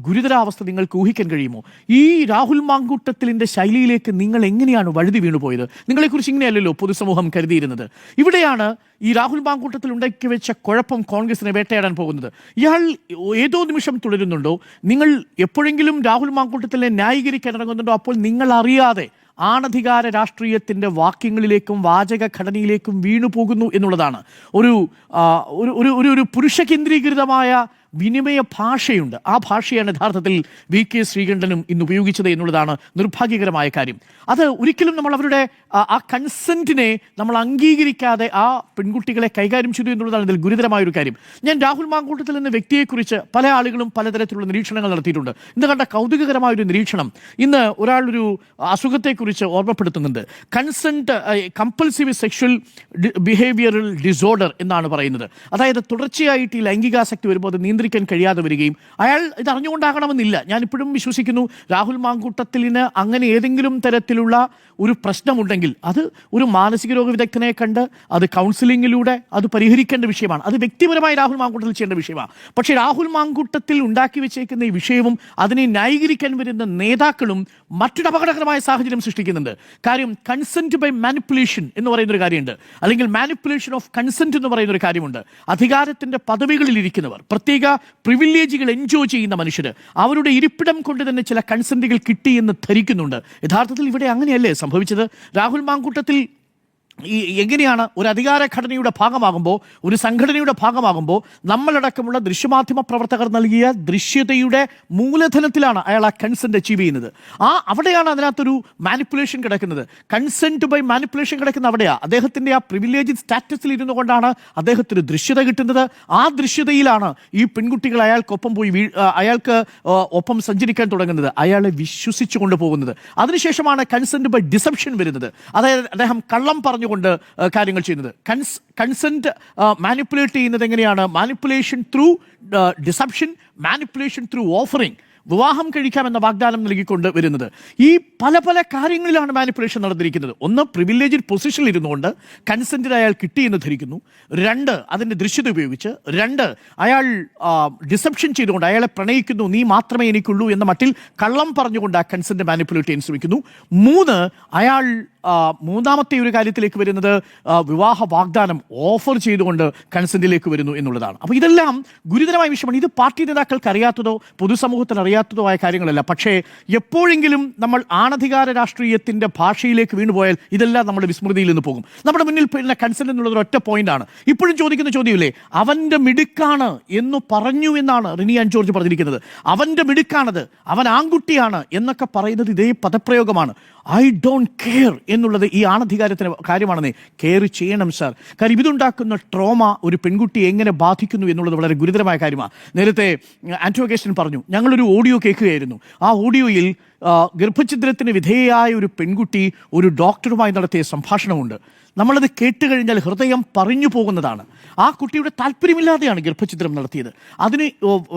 ഗുരുതരാവസ്ഥ നിങ്ങൾക്ക് ഊഹിക്കാൻ കഴിയുമോ? ഈ രാഹുൽ മാങ്കൂട്ടത്തിലിന്റെ ശൈലിയിലേക്ക് നിങ്ങൾ എങ്ങനെയാണ് വഴുതി വീണുപോയത്? നിങ്ങളെക്കുറിച്ച് ഇങ്ങനെയല്ലല്ലോ പൊതുസമൂഹം കരുതിയിരുന്നത്. ഇവിടെയാണ് ഈ രാഹുൽ മാങ്കൂട്ടത്തിൽ ഉണ്ടാക്കി വെച്ച കുഴപ്പം കോൺഗ്രസിനെ വേട്ടയാടാൻ പോകുന്നത്. ഇയാൾ ഏതോ നിമിഷം തുടരുന്നുണ്ടോ? നിങ്ങൾ എപ്പോഴെങ്കിലും രാഹുൽ മാങ്കൂട്ടത്തിനെ ന്യായീകരിക്കാൻ ഇറങ്ങുന്നുണ്ടോ? അപ്പോൾ നിങ്ങൾ അറിയാതെ ആണധികാര രാഷ്ട്രീയത്തിൻ്റെ വാക്യങ്ങളിലേക്കും വാചക ഘടനയിലേക്കും വീണു പോകുന്നു എന്നുള്ളതാണ്. ഒരു പുരുഷ കേന്ദ്രീകൃതമായ വിനിമയ ഭാഷയുണ്ട്. ആ ഭാഷയാണ് യഥാർത്ഥത്തിൽ വി.കെ. ശ്രീകണ്ഠനും ഇന്ന് ഉപയോഗിച്ചത് എന്നുള്ളതാണ് നിർഭാഗ്യകരമായ കാര്യം. അത് ഒരിക്കലും നമ്മൾ അവരുടെ ആ കൺസെന്റിനെ നമ്മൾ അംഗീകരിക്കാതെ ആ പെൺകുട്ടികളെ കൈകാര്യം ചെയ്തു എന്നുള്ളതാണ് ഇതിൽ ഗുരുതരമായൊരു കാര്യം. ഞാൻ രാഹുൽ മാങ്കൂട്ടത്തിൽ എന്ന വ്യക്തിയെക്കുറിച്ച് പല ആളുകളും പലതരത്തിലുള്ള നിരീക്ഷണങ്ങൾ നടത്തിയിട്ടുണ്ട്. ഇന്ന് കണ്ട കൗതുകകരമായൊരു നിരീക്ഷണം, ഇന്ന് ഒരാളൊരു അസുഖത്തെക്കുറിച്ച് ഓർമ്മപ്പെടുത്തുന്നുണ്ട്. കമ്പൾസീവ് സെക്ഷൽ ബിഹേവിയറൽ ഡിസോർഡർ എന്നാണ് പറയുന്നത്. അതായത് തുടർച്ചയായിട്ട് ഈ ലൈംഗികാസക്തി വരുമ്പോൾ അത് നിയന്ത്രിക്കാൻ കഴിയാതെ വരികയും, അയാൾ ഇത് അറിഞ്ഞുകൊണ്ടാകണമെന്നില്ല. ഞാനിപ്പോഴും വിശ്വസിക്കുന്നു രാഹുൽ മാങ്കൂട്ടത്തിലിന് അങ്ങനെ ഏതെങ്കിലും തരത്തിലുള്ള ഒരു പ്രശ്നമുണ്ടെങ്കിൽ അത് ഒരു മാനസിക രോഗ വിദഗ്ധനെ കണ്ട് അത് കൗൺസിലിങ്ങിലൂടെ അത് പരിഹരിക്കേണ്ട വിഷയമാണ്. അത് വ്യക്തിപരമായി രാഹുൽ മാങ്കൂട്ടത്തിൽ ചെയ്യേണ്ട വിഷയമാണ്. പക്ഷേ രാഹുൽ മാങ്കൂട്ടത്തിൽ ഉണ്ടാക്കി വെച്ചേക്കുന്ന ഈ വിഷയവും അതിനെ ന്യായീകരിക്കാൻ വരുന്ന നേതാക്കളും മറ്റൊരു അപകടകരമായ സാഹചര്യം സൃഷ്ടിക്കുന്നുണ്ട്. കാര്യം കൺസെന്റ് ബൈ മാനിപ്പുലേഷൻ എന്ന് പറയുന്നൊരു കാര്യമുണ്ട്, അല്ലെങ്കിൽ മാനിപ്പുലേഷൻ ഓഫ് കൺസെന്റ് എന്ന് പറയുന്നൊരു കാര്യമുണ്ട്. അധികാരത്തിന്റെ പദവികളിൽ ഇരിക്കുന്നവർ, പ്രത്യേക പ്രിവിലേജുകൾ എൻജോയ് ചെയ്യുന്ന മനുഷ്യർ, അവരുടെ ഇരിപ്പിടം കൊണ്ട് തന്നെ ചില കൺസെന്റുകൾ കിട്ടി എന്ന് ധരിക്കുന്നുണ്ട്. യഥാർത്ഥത്തിൽ ഇവിടെ അങ്ങനെയല്ലേ സംഭവിച്ചത്? രാഹുൽ മാങ്കൂട്ടത്തിൽ എങ്ങനെയാണ് ഒരു അധികാര ഘടനയുടെ ഭാഗമാകുമ്പോൾ, ഒരു സംഘടനയുടെ ഭാഗമാകുമ്പോൾ, നമ്മളടക്കമുള്ള ദൃശ്യമാധ്യമ പ്രവർത്തകർ നൽകിയ ദൃശ്യതയുടെ മൂലധനത്തിലാണ് അയാൾ ആ കൺസെന്റ് അച്ചീവ് ചെയ്യുന്നത്. അവിടെയാണ് അതിനകത്തൊരു മാനിപ്പുലേഷൻ കിടക്കുന്നത്. കൺസെന്റ് ബൈ മാനിപ്പുലേഷൻ കിടക്കുന്ന അവിടെയാണ്. അദ്ദേഹത്തിന്റെ ആ പ്രിവിലേജ് സ്റ്റാറ്റസിൽ ഇരുന്നു കൊണ്ടാണ് അദ്ദേഹത്തിന് ദൃശ്യത കിട്ടുന്നത്. ആ ദൃശ്യതയിലാണ് ഈ പെൺകുട്ടികൾ അയാൾക്കൊപ്പം പോയി അയാൾക്ക് ഒപ്പം സഞ്ചരിക്കാൻ തുടങ്ങുന്നത്, അയാളെ വിശ്വസിച്ചു കൊണ്ടുപോകുന്നത്. അതിനുശേഷമാണ് കൺസെന്റ് ബൈ ഡിസെപ്ഷൻ വരുന്നത്. അതായത് അദ്ദേഹം കള്ളം പറഞ്ഞു കൊണ്ട് കാര്യങ്ങൾ ചെയ്യുന്നത്. കൺസെന്റ് മാനിപ്പുലേറ്റ് ചെയ്യുന്നത് എങ്ങനെയാണ്? Manipulation through deception, manipulation through offering. വിവാഹം കഴിക്കാമെന്ന വാഗ്ദാനം നൽകിക്കൊണ്ട് വരുന്നത്. ഈ പല പല കാര്യങ്ങളിലാണ് മാനിപ്പുലേഷൻ നടന്നിരിക്കുന്നത്. ഒന്ന്, പ്രിവിലേജ് പൊസിഷനിൽ ഇരുന്നുകൊണ്ട് കൺസെന്റിന് അയാൾ കിട്ടിയെന്ന് ധരിക്കുന്നു. രണ്ട്, അതിൻ്റെ ദൃശ്യത ഉപയോഗിച്ച്. രണ്ട്, അയാൾ ഡിസെപ്ഷൻ ചെയ്തുകൊണ്ട് അയാളെ പ്രണയിക്കുന്നു, നീ മാത്രമേ എനിക്കുള്ളൂ എന്ന മട്ടിൽ കള്ളം പറഞ്ഞുകൊണ്ട് ആ കൺസെന്റ് മാനിപ്പുലേറ്റ് ചെയ്യാൻ ശ്രമിക്കുന്നു. മൂന്ന്, അയാൾ മൂന്നാമത്തെ ഒരു കാര്യത്തിലേക്ക് വരുന്നത് വിവാഹ വാഗ്ദാനം ഓഫർ ചെയ്തുകൊണ്ട് കൺസെന്റിലേക്ക് വരുന്നു എന്നുള്ളതാണ്. അപ്പോൾ ഇതെല്ലാം ഗുരുതരമായ വിഷയമാണ്. ഇത് പാർട്ടി നേതാക്കൾക്ക് അറിയാത്തതോ പൊതുസമൂഹത്തിന് അറിയാത്തതോ ആയ കാര്യങ്ങളല്ല. പക്ഷേ എപ്പോഴെങ്കിലും നമ്മൾ ആണധികാര രാഷ്ട്രീയത്തിന്റെ ഭാഷയിലേക്ക് വീണുപോയാൽ ഇതെല്ലാം നമ്മുടെ വിസ്മൃതിയിൽ നിന്ന് പോകും. നമ്മുടെ മുന്നിൽ പിന്നെ കൺസെന്റ് എന്നുള്ളത് ഒറ്റ പോയിന്റാണ്. ഇപ്പോഴും ചോദിക്കുന്ന ചോദ്യമില്ലേ, അവന്റെ മിടുക്കാണ് എന്ന് പറഞ്ഞു എന്നാണ് റിനി ആൻ ജോർജ് പറഞ്ഞിരിക്കുന്നത്. അവന്റെ മിടുക്കാണത്, അവൻ ആൺകുട്ടിയാണ് എന്നൊക്കെ പറയുന്നത് ഇതേ പദപ്രയോഗമാണ്. ഐ ഡോണ്ട് കെയർ എന്നുള്ളത് ഈ ആണധികാരത്തിന് കാര്യമാണെന്നേ കെയർ ചെയ്യണം സാർ. കാര്യം ഇതുണ്ടാക്കുന്ന ട്രോമ ഒരു പെൺകുട്ടിയെ എങ്ങനെ ബാധിക്കുന്നു എന്നുള്ളത് വളരെ ഗുരുതരമായ കാര്യമാണ്. നേരത്തെ ആന്റോ അഗസ്റ്റിൻ പറഞ്ഞു, ഞങ്ങളൊരു ഓഡിയോ കേൾക്കുകയായിരുന്നു. ആ ഓഡിയോയിൽ ഗർഭഛിദ്രത്തിന് വിധേയയായ ഒരു പെൺകുട്ടി ഒരു ഡോക്ടറുമായി നടത്തിയ സംഭാഷണമുണ്ട്. നമ്മളത് കേട്ടുകഴിഞ്ഞാൽ ഹൃദയം പറഞ്ഞു പോകുന്നതാണ്. ആ കുട്ടിയുടെ താല്പര്യമില്ലാതെയാണ് ഗർഭഛിദ്രം നടത്തിയത്. അതിന്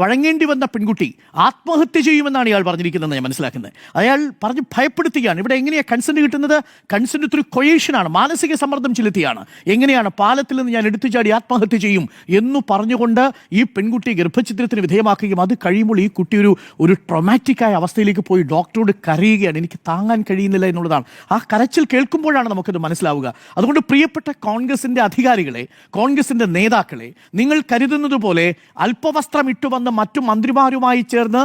വഴങ്ങേണ്ടി വന്ന പെൺകുട്ടി ആത്മഹത്യ ചെയ്യുമെന്നാണ് ഇയാൾ പറഞ്ഞിരിക്കുന്നതെന്ന് ഞാൻ മനസ്സിലാക്കുന്നത്. അയാൾ പറഞ്ഞ് ഭയപ്പെടുത്തുകയാണ്. ഇവിടെ എങ്ങനെയാണ് കൺസെന്റ് കിട്ടുന്നത്? കൺസെന്റ് ഒരു കൊയേഷനാണ്, മാനസിക സമ്മർദ്ദം ചെലുത്തിയാണ്. എങ്ങനെയാണ് പാലത്തിൽ നിന്ന് ഞാൻ എടുത്തു ചാടി ആത്മഹത്യ ചെയ്യും എന്ന് പറഞ്ഞുകൊണ്ട് ഈ പെൺകുട്ടിയെ ഗർഭഛിദ്രത്തിന് വിധേയമാക്കുകയും അത് കഴിയുമ്പോൾ ഈ കുട്ടി ഒരു ട്രോമാറ്റിക്കായ അവസ്ഥയിലേക്ക് പോയി ഡോക്ടറോട് കരയുകയാണ്. എനിക്ക് താങ്ങാൻ കഴിയുന്നില്ല എന്നുള്ളതാണ്. ആ കരച്ചിൽ കേൾക്കുമ്പോഴാണ് നമുക്കത് മനസ്സിലാവുക. അതുകൊണ്ട് പ്രിയപ്പെട്ട കോൺഗ്രസിന്റെ അധികാരികളെ, കോൺഗ്രസിന്റെ നേതാക്കളെ, നിങ്ങൾ കരുതുന്നത് പോലെ അല്പവസ്ത്രം ഇട്ടുവന്ന് മറ്റു മന്ത്രിമാരുമായി ചേർന്ന്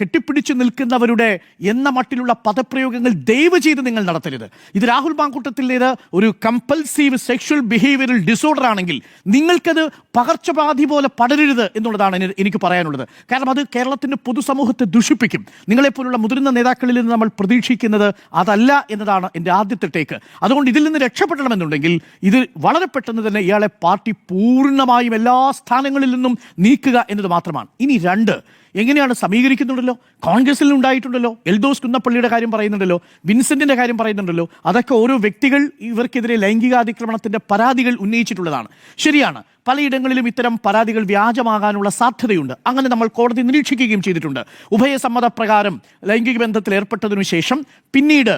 കെട്ടിപ്പിടിച്ചു നിൽക്കുന്നവരുടെ എന്ന മട്ടിലുള്ള പദപ്രയോഗങ്ങൾ ദയവ് ചെയ്ത് നിങ്ങൾ നടത്തരുത്. ഇത് രാഹുൽ മാങ്കൂട്ടത്തിലേത് ഒരു കമ്പൽസീവ് സെക്ഷൽ ബിഹേവിയറൽ ഡിസോർഡർ ആണെങ്കിൽ നിങ്ങൾക്കത് പകർച്ചവ്യാധി പോലെ പടരരുത് എന്നുള്ളതാണ് എനിക്ക് പറയാനുള്ളത്. കാരണം അത് കേരളത്തിന്റെ പൊതുസമൂഹത്തെ ദുഷിപ്പിക്കും. നിങ്ങളെപ്പോലുള്ള മുതിർന്ന നേതാക്കളിൽ നിന്ന് നമ്മൾ പ്രതീക്ഷിക്കുന്നത് അതല്ല എന്നതാണ് എൻ്റെ ആദ്യത്തെ ടേക്ക്. അതുകൊണ്ട് ഇതിൽ നിന്ന് രക്ഷപ്പെടണമെന്നുണ്ടെങ്കിൽ ഇത് വളരെ പെട്ടെന്ന് തന്നെ ഇയാളെ പാർട്ടി പൂർണ്ണമായും എല്ലാ സ്ഥാനങ്ങളിൽ നിന്നും നീക്കുക എന്നത് മാത്രമാണ്. ഇനി രണ്ട്, എങ്ങനെയാണ് സമീകരിക്കുന്നുണ്ടല്ലോ, കോൺഗ്രസിൽ ഉണ്ടായിട്ടുണ്ടല്ലോ, എൽദോസ് കുന്നപ്പള്ളിയുടെ കാര്യം പറയുന്നുണ്ടല്ലോ, വിൻസെന്റിന്റെ കാര്യം പറയുന്നുണ്ടല്ലോ. അതൊക്കെ ഓരോ വ്യക്തികൾ ഇവർക്കെതിരെ ലൈംഗികാതിക്രമണത്തിന്റെ പരാതികൾ ഉന്നയിച്ചിട്ടുള്ളതാണ്. ശരിയാണ്, പലയിടങ്ങളിലും ഇത്തരം പരാതികൾ വ്യാജമാകാനുള്ള സാധ്യതയുണ്ട്. അങ്ങനെ നമ്മൾ കോടതി നിരീക്ഷിക്കുകയും ചെയ്തിട്ടുണ്ട്. ഉഭയസമ്മത പ്രകാരം ലൈംഗിക ബന്ധത്തിൽ ഏർപ്പെട്ടതിനു ശേഷം പിന്നീട്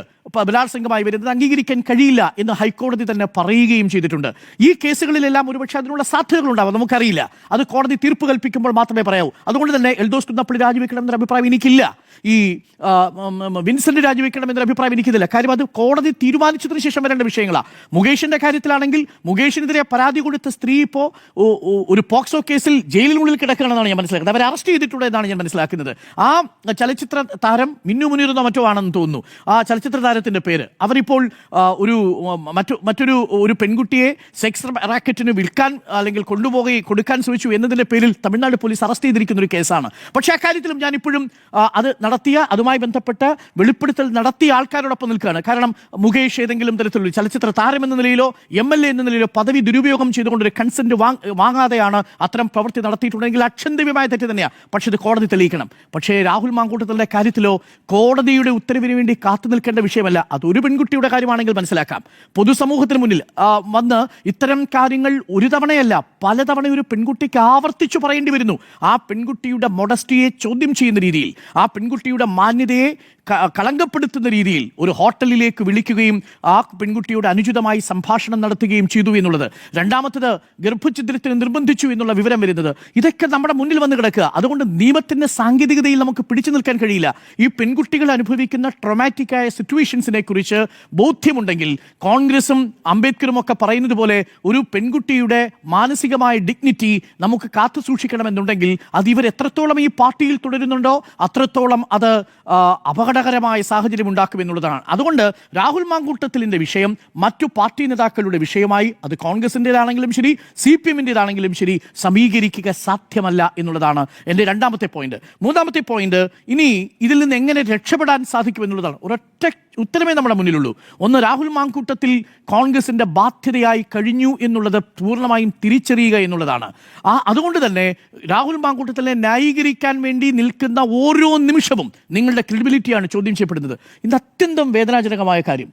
ബലാത്സംഗമായി വരുന്നത് അംഗീകരിക്കാൻ കഴിയില്ല എന്ന് ഹൈക്കോടതി തന്നെ പറയുകയും ചെയ്തിട്ടുണ്ട്. ഈ കേസുകളിലെല്ലാം ഒരുപക്ഷെ അതിനുള്ള സാധ്യതകളുണ്ടാവാം, നമുക്കറിയില്ല. അത് കോടതി തീർപ്പ് കൽപ്പിക്കുമ്പോൾ മാത്രമേ പറയാവൂ. അതുകൊണ്ട് തന്നെ എൽദോസ് കുന്നപ്പള്ളി രാജിവെക്കണം എന്നൊരു അഭിപ്രായം എനിക്കില്ല. ഈ വിൻസെന്റ് രാജിവെക്കണം എന്നൊരു അഭിപ്രായം എനിക്കില്ല. കാര്യം അത് കോടതി തീരുമാനിച്ചതിന് ശേഷം വരേണ്ട വിഷയങ്ങളാണ്. മുകേഷിന്റെ കാര്യത്തിലാണെങ്കിൽ മുകേഷിനെതിരെ പരാതി കൊടുത്ത സ്ത്രീ ഇപ്പോൾ ഒരു പോക്സോ കേസിൽ ജയിലിനുള്ളിൽ കിടക്കുകയാണെന്നാണ് ഞാൻ മനസ്സിലാക്കുന്നത്. അവരെ അറസ്റ്റ് ചെയ്തിട്ടുണ്ട് എന്നാണ് ഞാൻ മനസ്സിലാക്കുന്നത്. ആ ചലച്ചിത്ര താരം മിന്നു മുനീറെന്നോ മറ്റോ ആണെന്ന് തോന്നുന്നു ആ ചലച്ചിത്ര താരത്തിന്റെ പേര്. അവരിപ്പോൾ മറ്റൊരു പെൺകുട്ടിയെ സെക്സ് റാക്കറ്റിന് വിൽക്കാൻ അല്ലെങ്കിൽ കൊടുക്കാൻ ശ്രമിച്ചു എന്നതിന്റെ പേരിൽ തമിഴ്നാട് പോലീസ് അറസ്റ്റ് ചെയ്തിരിക്കുന്ന ഒരു കേസാണ്. പക്ഷേ അക്കാര്യത്തിലും ഞാൻ ഇപ്പോഴും അത് അതുമായി ബന്ധപ്പെട്ട് വെളിപ്പെടുത്തൽ നടത്തിയ ആൾക്കാരോടൊപ്പം നിൽക്കുകയാണ്. കാരണം മുകേഷ് ഏതെങ്കിലും തരത്തിലുള്ള ചലച്ചിത്ര താരം എന്ന നിലയിലോ MLA എന്ന നിലയിലോ പദവി ദുരുപയോഗം ചെയ്തുകൊണ്ട് ഒരു കൺസെന്റ് വാങ്ങാതെയാണ് അത്തരം പ്രവൃത്തി നടത്തിയിട്ടുണ്ടെങ്കിൽ അക്ഷന്തവ്യമായ തെറ്റ് തന്നെയാണ്. പക്ഷെ ഇത് കോടതി തെളിയിക്കണം. പക്ഷേ രാഹുൽ മാങ്കൂട്ടത്തിന്റെ കാര്യത്തിലോ കോടതിയുടെ ഉത്തരവിന് വേണ്ടി കാത്തു നിൽക്കേണ്ട വിഷയമല്ല. അതൊരു പെൺകുട്ടിയുടെ കാര്യമാണെങ്കിൽ മനസ്സിലാക്കാം. പൊതുസമൂഹത്തിന് മുന്നിൽ വന്ന് ഇത്തരം കാര്യങ്ങൾ ഒരു തവണയല്ല പലതവണ ഒരു പെൺകുട്ടിക്ക് ആവർത്തിച്ചു പറയേണ്ടി വരുന്നു. ആ പെൺകുട്ടിയുടെ മൊഡസ്റ്റിയെ ചോദ്യം ചെയ്യുന്ന രീതിയിൽ, ആ പെൺകുട്ടിയുടെ മാന്യതയെ കളങ്കപ്പെടുത്തുന്ന രീതിയിൽ ഒരു ഹോട്ടലിലേക്ക് വിളിക്കുകയും ആ പെൺകുട്ടിയോട് അനുചിതമായി സംഭാഷണം നടത്തുകയും ചെയ്തു എന്നുള്ളത്. രണ്ടാമത്തത് ഗർഭഛിദ്രത്തിന് നിർബന്ധിച്ചു എന്നുള്ള വിവരം വരുന്നത്. ഇതൊക്കെ നമ്മുടെ മുന്നിൽ വന്ന് കിടക്കുക. അതുകൊണ്ട് നിയമത്തിന്റെ സാങ്കേതികതയിൽ നമുക്ക് പിടിച്ചു നിൽക്കാൻ കഴിയില്ല. ഈ പെൺകുട്ടികൾ അനുഭവിക്കുന്ന ട്രോമാറ്റിക്കായ സിറ്റുവേഷൻസിനെ കുറിച്ച് ബോധ്യമുണ്ടെങ്കിൽ കോൺഗ്രസും അംബേദ്കറും ഒക്കെ പറയുന്നത് പോലെ ഒരു പെൺകുട്ടിയുടെ മാനസികമായ ഡിഗ്നിറ്റി നമുക്ക് കാത്തു സൂക്ഷിക്കണമെന്നുണ്ടെങ്കിൽ അത് ഇവർ എത്രത്തോളം ഈ പാർട്ടിയിൽ തുടരുന്നുണ്ടോ അത്രത്തോളം അത് അപകടകരമായ സാഹചര്യം ഉണ്ടാക്കുമെന്നുള്ളതാണ്. അതുകൊണ്ട് രാഹുൽ മാങ്കൂട്ടത്തിലിന്റെ വിഷയം മറ്റു പാർട്ടി നേതാക്കളുടെ വിഷയമായി അത് കോൺഗ്രസിൻ്റെതാണെങ്കിലും ശരി CPM-ൻ്റെതാണെങ്കിലും ശരി സമീകരിക്കുക സാധ്യമല്ല എന്നുള്ളതാണ് എൻ്റെ രണ്ടാമത്തെ പോയിന്റ്. മൂന്നാമത്തെ പോയിന്റ്, ഇനി ഇതിൽ നിന്ന് എങ്ങനെ രക്ഷപ്പെടാൻ സാധിക്കുമെന്നുള്ളതാണ്. ഒരൊറ്റ ഉത്തരമേ നമ്മുടെ മുന്നിലുള്ളൂ. ഒന്ന്, രാഹുൽ മാങ്കൂട്ടത്തിൽ കോൺഗ്രസിന്റെ ബാധ്യതയായി കഴിഞ്ഞു എന്നുള്ളത് പൂർണ്ണമായും തിരിച്ചറിയുക എന്നുള്ളതാണ്. അതുകൊണ്ട് തന്നെ രാഹുൽ മാങ്കൂട്ടത്തിനെ ന്യായീകരിക്കാൻ വേണ്ടി നിൽക്കുന്ന ഓരോ നിമിഷവും നിങ്ങളുടെ ക്രെഡിബിലിറ്റിയാണ് ചോദ്യം ചെയ്യപ്പെടുന്നത്. ഇത് അത്യന്തം വേദനാജനകമായ കാര്യം.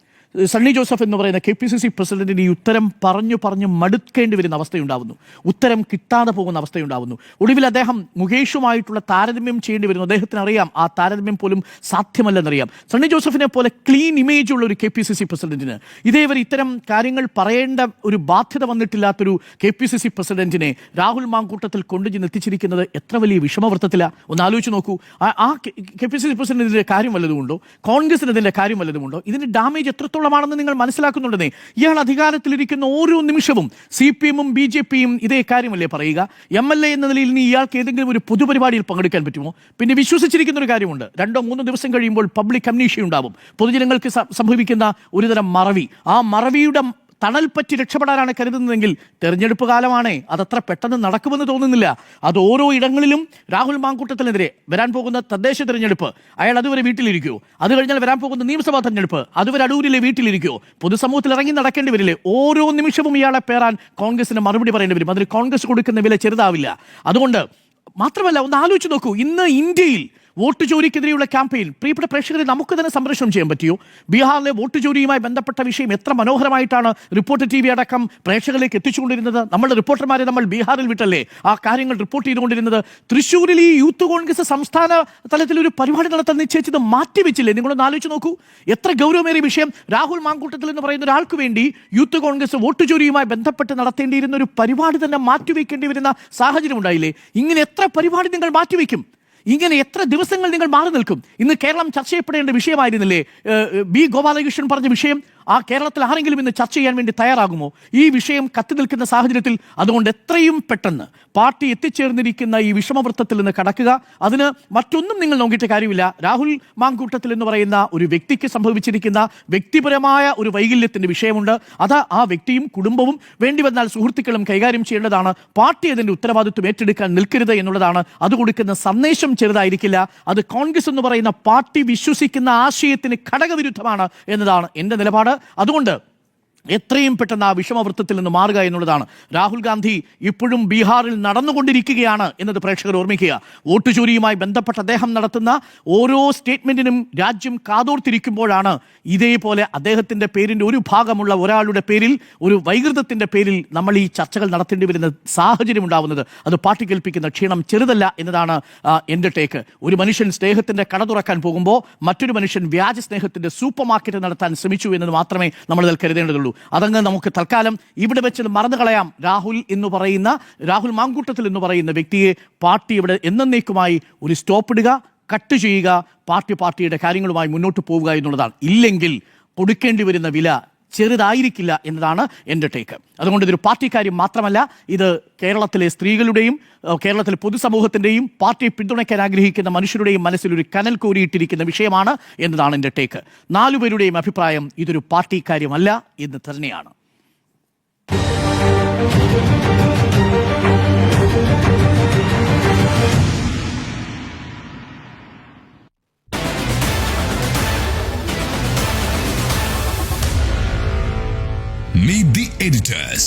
സണ്ണി ജോസഫ് എന്ന് പറയുന്ന KPCC പ്രസിഡന്റിന് ഈ ഉത്തരം പറഞ്ഞു മടുക്കേണ്ടി വരുന്ന അവസ്ഥയുണ്ടാവുന്നു. ഉത്തരം കിട്ടാതെ പോകുന്ന അവസ്ഥയുണ്ടാവുന്നു. ഒടുവിൽ അദ്ദേഹം മുകേഷുമായിട്ടുള്ള താരതമ്യം ചെയ്യേണ്ടി വരുന്നു. അദ്ദേഹത്തിന് അറിയാം ആ താരതമ്യം പോലും സാധ്യമല്ലെന്നറിയാം. സണ്ണി ജോസഫിനെ പോലെ ക്ലീൻ ഇമേജ് ഉള്ള ഒരു KPCC പ്രസിഡന്റിന് ഇതേവരെ ഇത്തരം കാര്യങ്ങൾ പറയേണ്ട ഒരു ബാധ്യത വന്നിട്ടില്ലാത്തൊരു KPCC പ്രസിഡന്റിനെ രാഹുൽ മാങ്കൂട്ടത്തിൽ കൊണ്ടുചെന്ന് എത്തിച്ചിരിക്കുന്നത് എത്ര വലിയ വിഷമവൃത്തത്തിലാണ്. ഒന്ന് ആലോചിച്ച് നോക്കൂ. ആ KPCC പ്രസിഡന്റ് ഇതിന്റെ കാര്യം വല്ലതുമുണ്ടോ? കോൺഗ്രസിന് ഇതിന്റെ കാര്യം വല്ലതുമുണ്ടോ? ഇതിന്റെ ഡാമേജ് എത്രത്തോളം ാണെന്ന് നിങ്ങൾ മനസ്സിലാക്കുന്നുണ്ടെന്നേ. ഇയാൾ അധികാരത്തിലിരിക്കുന്ന ഓരോ നിമിഷവും CPM-ഉം BJP-യും ഇതേ കാര്യമല്ലേ പറയുക? MLA എന്ന നിലയിൽ ഇനി ഇയാൾക്ക് ഏതെങ്കിലും ഒരു പൊതുപരിപാടിയിൽ പങ്കെടുക്കാൻ പറ്റുമോ? പിന്നെ വിശ്വസിച്ചിരിക്കുന്ന ഒരു കാര്യമുണ്ട്, 2-3 ദിവസം കഴിയുമ്പോൾ പബ്ലിക് അംനീഷ്യ ഉണ്ടാവും. പൊതുജനങ്ങൾക്ക് സംഭവിക്കുന്ന ഒരുതരം മറവി, ആ മറവിയുടെ തണൽ പറ്റി രക്ഷപ്പെടാനാണ് കരുതുന്നതെങ്കിൽ തെരഞ്ഞെടുപ്പ് കാലമാണേ അതത്ര പെട്ടെന്ന് നടക്കുമെന്ന് തോന്നുന്നില്ല. അത് ഓരോ ഇടങ്ങളിലും രാഹുൽ മാങ്കൂട്ടത്തിനെതിരെ വരാൻ പോകുന്ന തദ്ദേശ തെരഞ്ഞെടുപ്പ്, അയാൾ അതുവരെ വീട്ടിലിരിക്കുമോ? അത് കഴിഞ്ഞാൽ വരാൻ പോകുന്ന നിയമസഭാ തെരഞ്ഞെടുപ്പ്, അതുവരെ അടൂരിലെ വീട്ടിലിരിക്കുമോ? പൊതുസമൂഹത്തിൽ ഇറങ്ങി നടക്കേണ്ടി വരില്ലേ? ഓരോ നിമിഷവും ഇയാളെ പേറാൻ കോൺഗ്രസിന് മറുപടി പറയേണ്ടി വരും. അതിന് കോൺഗ്രസ് കൊടുക്കുന്ന വില ചെറുതാവില്ല. അതുകൊണ്ട് മാത്രമല്ല, ഒന്ന് ആലോചിച്ച് നോക്കൂ, ഇന്ന് ഇന്ത്യയിൽ വോട്ട് ചോരിക്കെതിരെയുള്ള ക്യാമ്പയിൻ, പ്രിയപ്പെട്ട പ്രേക്ഷകരെ, നമുക്ക് തന്നെ സംപ്രേഷണം ചെയ്യാൻ പറ്റിയോ? ബീഹാറിലെ വോട്ട് ചോരിയുമായി ബന്ധപ്പെട്ട വിഷയം എത്ര മനോഹരമായിട്ടാണ് റിപ്പോർട്ടർ TV അടക്കം പ്രേക്ഷകരിലേക്ക് എത്തിച്ചുകൊണ്ടിരുന്നത്. നമ്മുടെ റിപ്പോർട്ടർമാരെ നമ്മൾ ബീഹാറിൽ വിട്ടല്ലേ ആ കാര്യങ്ങൾ റിപ്പോർട്ട് ചെയ്തുകൊണ്ടിരുന്നത്. തൃശ്ശൂരിൽ ഈ യൂത്ത് കോൺഗ്രസ് സംസ്ഥാന തലത്തിൽ ഒരു പരിപാടി നടത്താൻ നിശ്ചയിച്ചത് മാറ്റിവെച്ചില്ലേ? നിങ്ങളൊന്ന് ആലോചിച്ച് നോക്കൂ, എത്ര ഗൗരവമേറിയ വിഷയം. രാഹുൽ മാങ്കൂട്ടത്തിൽ എന്ന് പറയുന്ന ഒരാൾക്ക് വേണ്ടി യൂത്ത് കോൺഗ്രസ് വോട്ട് ചോരിയുമായി ബന്ധപ്പെട്ട് നടത്തേണ്ടിയിരുന്ന ഒരു പരിപാടി തന്നെ മാറ്റിവെക്കേണ്ടി വരുന്ന സാഹചര്യം ഉണ്ടായില്ലേ? ഇങ്ങനെ എത്ര പരിപാടി നിങ്ങൾ മാറ്റിവെക്കും? ഇങ്ങനെ എത്ര ദിവസങ്ങൾ നിങ്ങൾ മാറി നിൽക്കും? ഇന്ന് കേരളം ചർച്ച ചെയ്യപ്പെടേണ്ട വിഷയമായിരുന്നില്ലേ ബി ഗോപാലകൃഷ്ണൻ പറഞ്ഞ വിഷയം? ആ കേരളത്തിൽ ആരെങ്കിലും ഇന്ന് ചർച്ച ചെയ്യാൻ വേണ്ടി തയ്യാറാകുമോ ഈ വിഷയം കത്തി നിൽക്കുന്ന സാഹചര്യത്തിൽ? അതുകൊണ്ട് എത്രയും പെട്ടെന്ന് പാർട്ടി എത്തിച്ചേർന്നിരിക്കുന്ന ഈ വിഷമവൃത്തത്തിൽ നിന്ന് കടക്കുക. അതിന് മറ്റൊന്നും നിങ്ങൾ നോക്കിയിട്ട് കാര്യമില്ല. രാഹുൽ മാങ്കൂട്ടത്തിൽ എന്ന് പറയുന്ന ഒരു വ്യക്തിക്ക് സംഭവിച്ചിരിക്കുന്ന വ്യക്തിപരമായ ഒരു വൈകല്യത്തിന്റെ വിഷയമുണ്ട്. അത് ആ വ്യക്തിയും കുടുംബവും വേണ്ടി വന്നാൽ സുഹൃത്തുക്കളും കൈകാര്യം ചെയ്യേണ്ടതാണ്. പാർട്ടി അതിന്റെ ഉത്തരവാദിത്വം ഏറ്റെടുക്കാൻ നിൽക്കരുത് എന്നുള്ളതാണ്. അത് കൊടുക്കുന്ന സന്ദേശം ചെറുതായിരിക്കില്ല. അത് കോൺഗ്രസ് എന്ന് പറയുന്ന പാർട്ടി വിശ്വസിക്കുന്ന ആശയത്തിന് ഘടകവിരുദ്ധമാണ് എന്നതാണ് എന്റെ നിലപാട്. അതുകൊണ്ട് എത്രയും പെട്ടെന്ന് ആ വിഷമവൃത്തത്തിൽ നിന്ന് മാറുക എന്നുള്ളതാണ്. രാഹുൽ ഗാന്ധി ഇപ്പോഴും ബീഹാറിൽ നടന്നുകൊണ്ടിരിക്കുകയാണ് എന്നത് പ്രേക്ഷകർ ഓർമ്മിക്കുക. വോട്ട് ചോരിയുമായി ബന്ധപ്പെട്ട് അദ്ദേഹം നടത്തുന്ന ഓരോ സ്റ്റേറ്റ്മെന്റിനും രാജ്യം കാതോർത്തിരിക്കുമ്പോഴാണ് ഇതേപോലെ അദ്ദേഹത്തിന്റെ പേരിന്റെ ഒരു ഭാഗമുള്ള ഒരാളുടെ പേരിൽ, ഒരു വൈകൃതത്തിന്റെ പേരിൽ നമ്മൾ ഈ ചർച്ചകൾ നടത്തേണ്ടി വരുന്ന സാഹചര്യം ഉണ്ടാവുന്നത്. അത് പാർട്ടി കേൾപ്പിക്കുന്ന ക്ഷീണം ചെറുതല്ല എന്നതാണ് എൻ്റെ ടേക്ക്. ഒരു മനുഷ്യൻ സ്നേഹത്തിന്റെ കട തുറക്കാൻ പോകുമ്പോൾ മറ്റൊരു മനുഷ്യൻ വ്യാജ സ്നേഹത്തിന്റെ സൂപ്പർ മാർക്കറ്റ് നടത്താൻ ശ്രമിച്ചു എന്നത് മാത്രമേ നമ്മൾ അതിൽ കരുതേണ്ടതുള്ളൂ. അതങ്ങ് നമുക്ക് തൽക്കാലം ഇവിടെ വെച്ച് മറന്നു കളയാം. രാഹുൽ മാങ്കൂട്ടത്തിൽ എന്ന് പറയുന്ന വ്യക്തിയെ പാർട്ടി ഇവിടെ എന്നേക്കുമായി ഒരു സ്റ്റോപ്പ് ഇടുക, കട്ട് ചെയ്യുക, പാർട്ടിയുടെ കാര്യങ്ങളുമായി മുന്നോട്ട് പോവുക എന്നുള്ളതാണ്. ഇല്ലെങ്കിൽ കൊടുക്കേണ്ടി വരുന്ന വില ചെറുതായിരിക്കില്ല എന്നതാണ് എൻ്റെ ടേക്ക്. അതുകൊണ്ട് ഇതൊരു പാർട്ടി കാര്യം മാത്രമല്ല, ഇത് കേരളത്തിലെ സ്ത്രീകളുടെയും കേരളത്തിലെ പൊതുസമൂഹത്തിൻ്റെയും പാർട്ടിയെ പിന്തുണയ്ക്കാൻ ആഗ്രഹിക്കുന്ന മനുഷ്യരുടെയും മനസ്സിൽ ഒരു കനൽ കോരിയിട്ടിരിക്കുന്ന വിഷയമാണ് എന്നതാണ് എൻ്റെ ടേക്ക്. 4 പേരുടെയും അഭിപ്രായം ഇതൊരു പാർട്ടി കാര്യമല്ല എന്ന് തന്നെയാണ്. Meet the editors.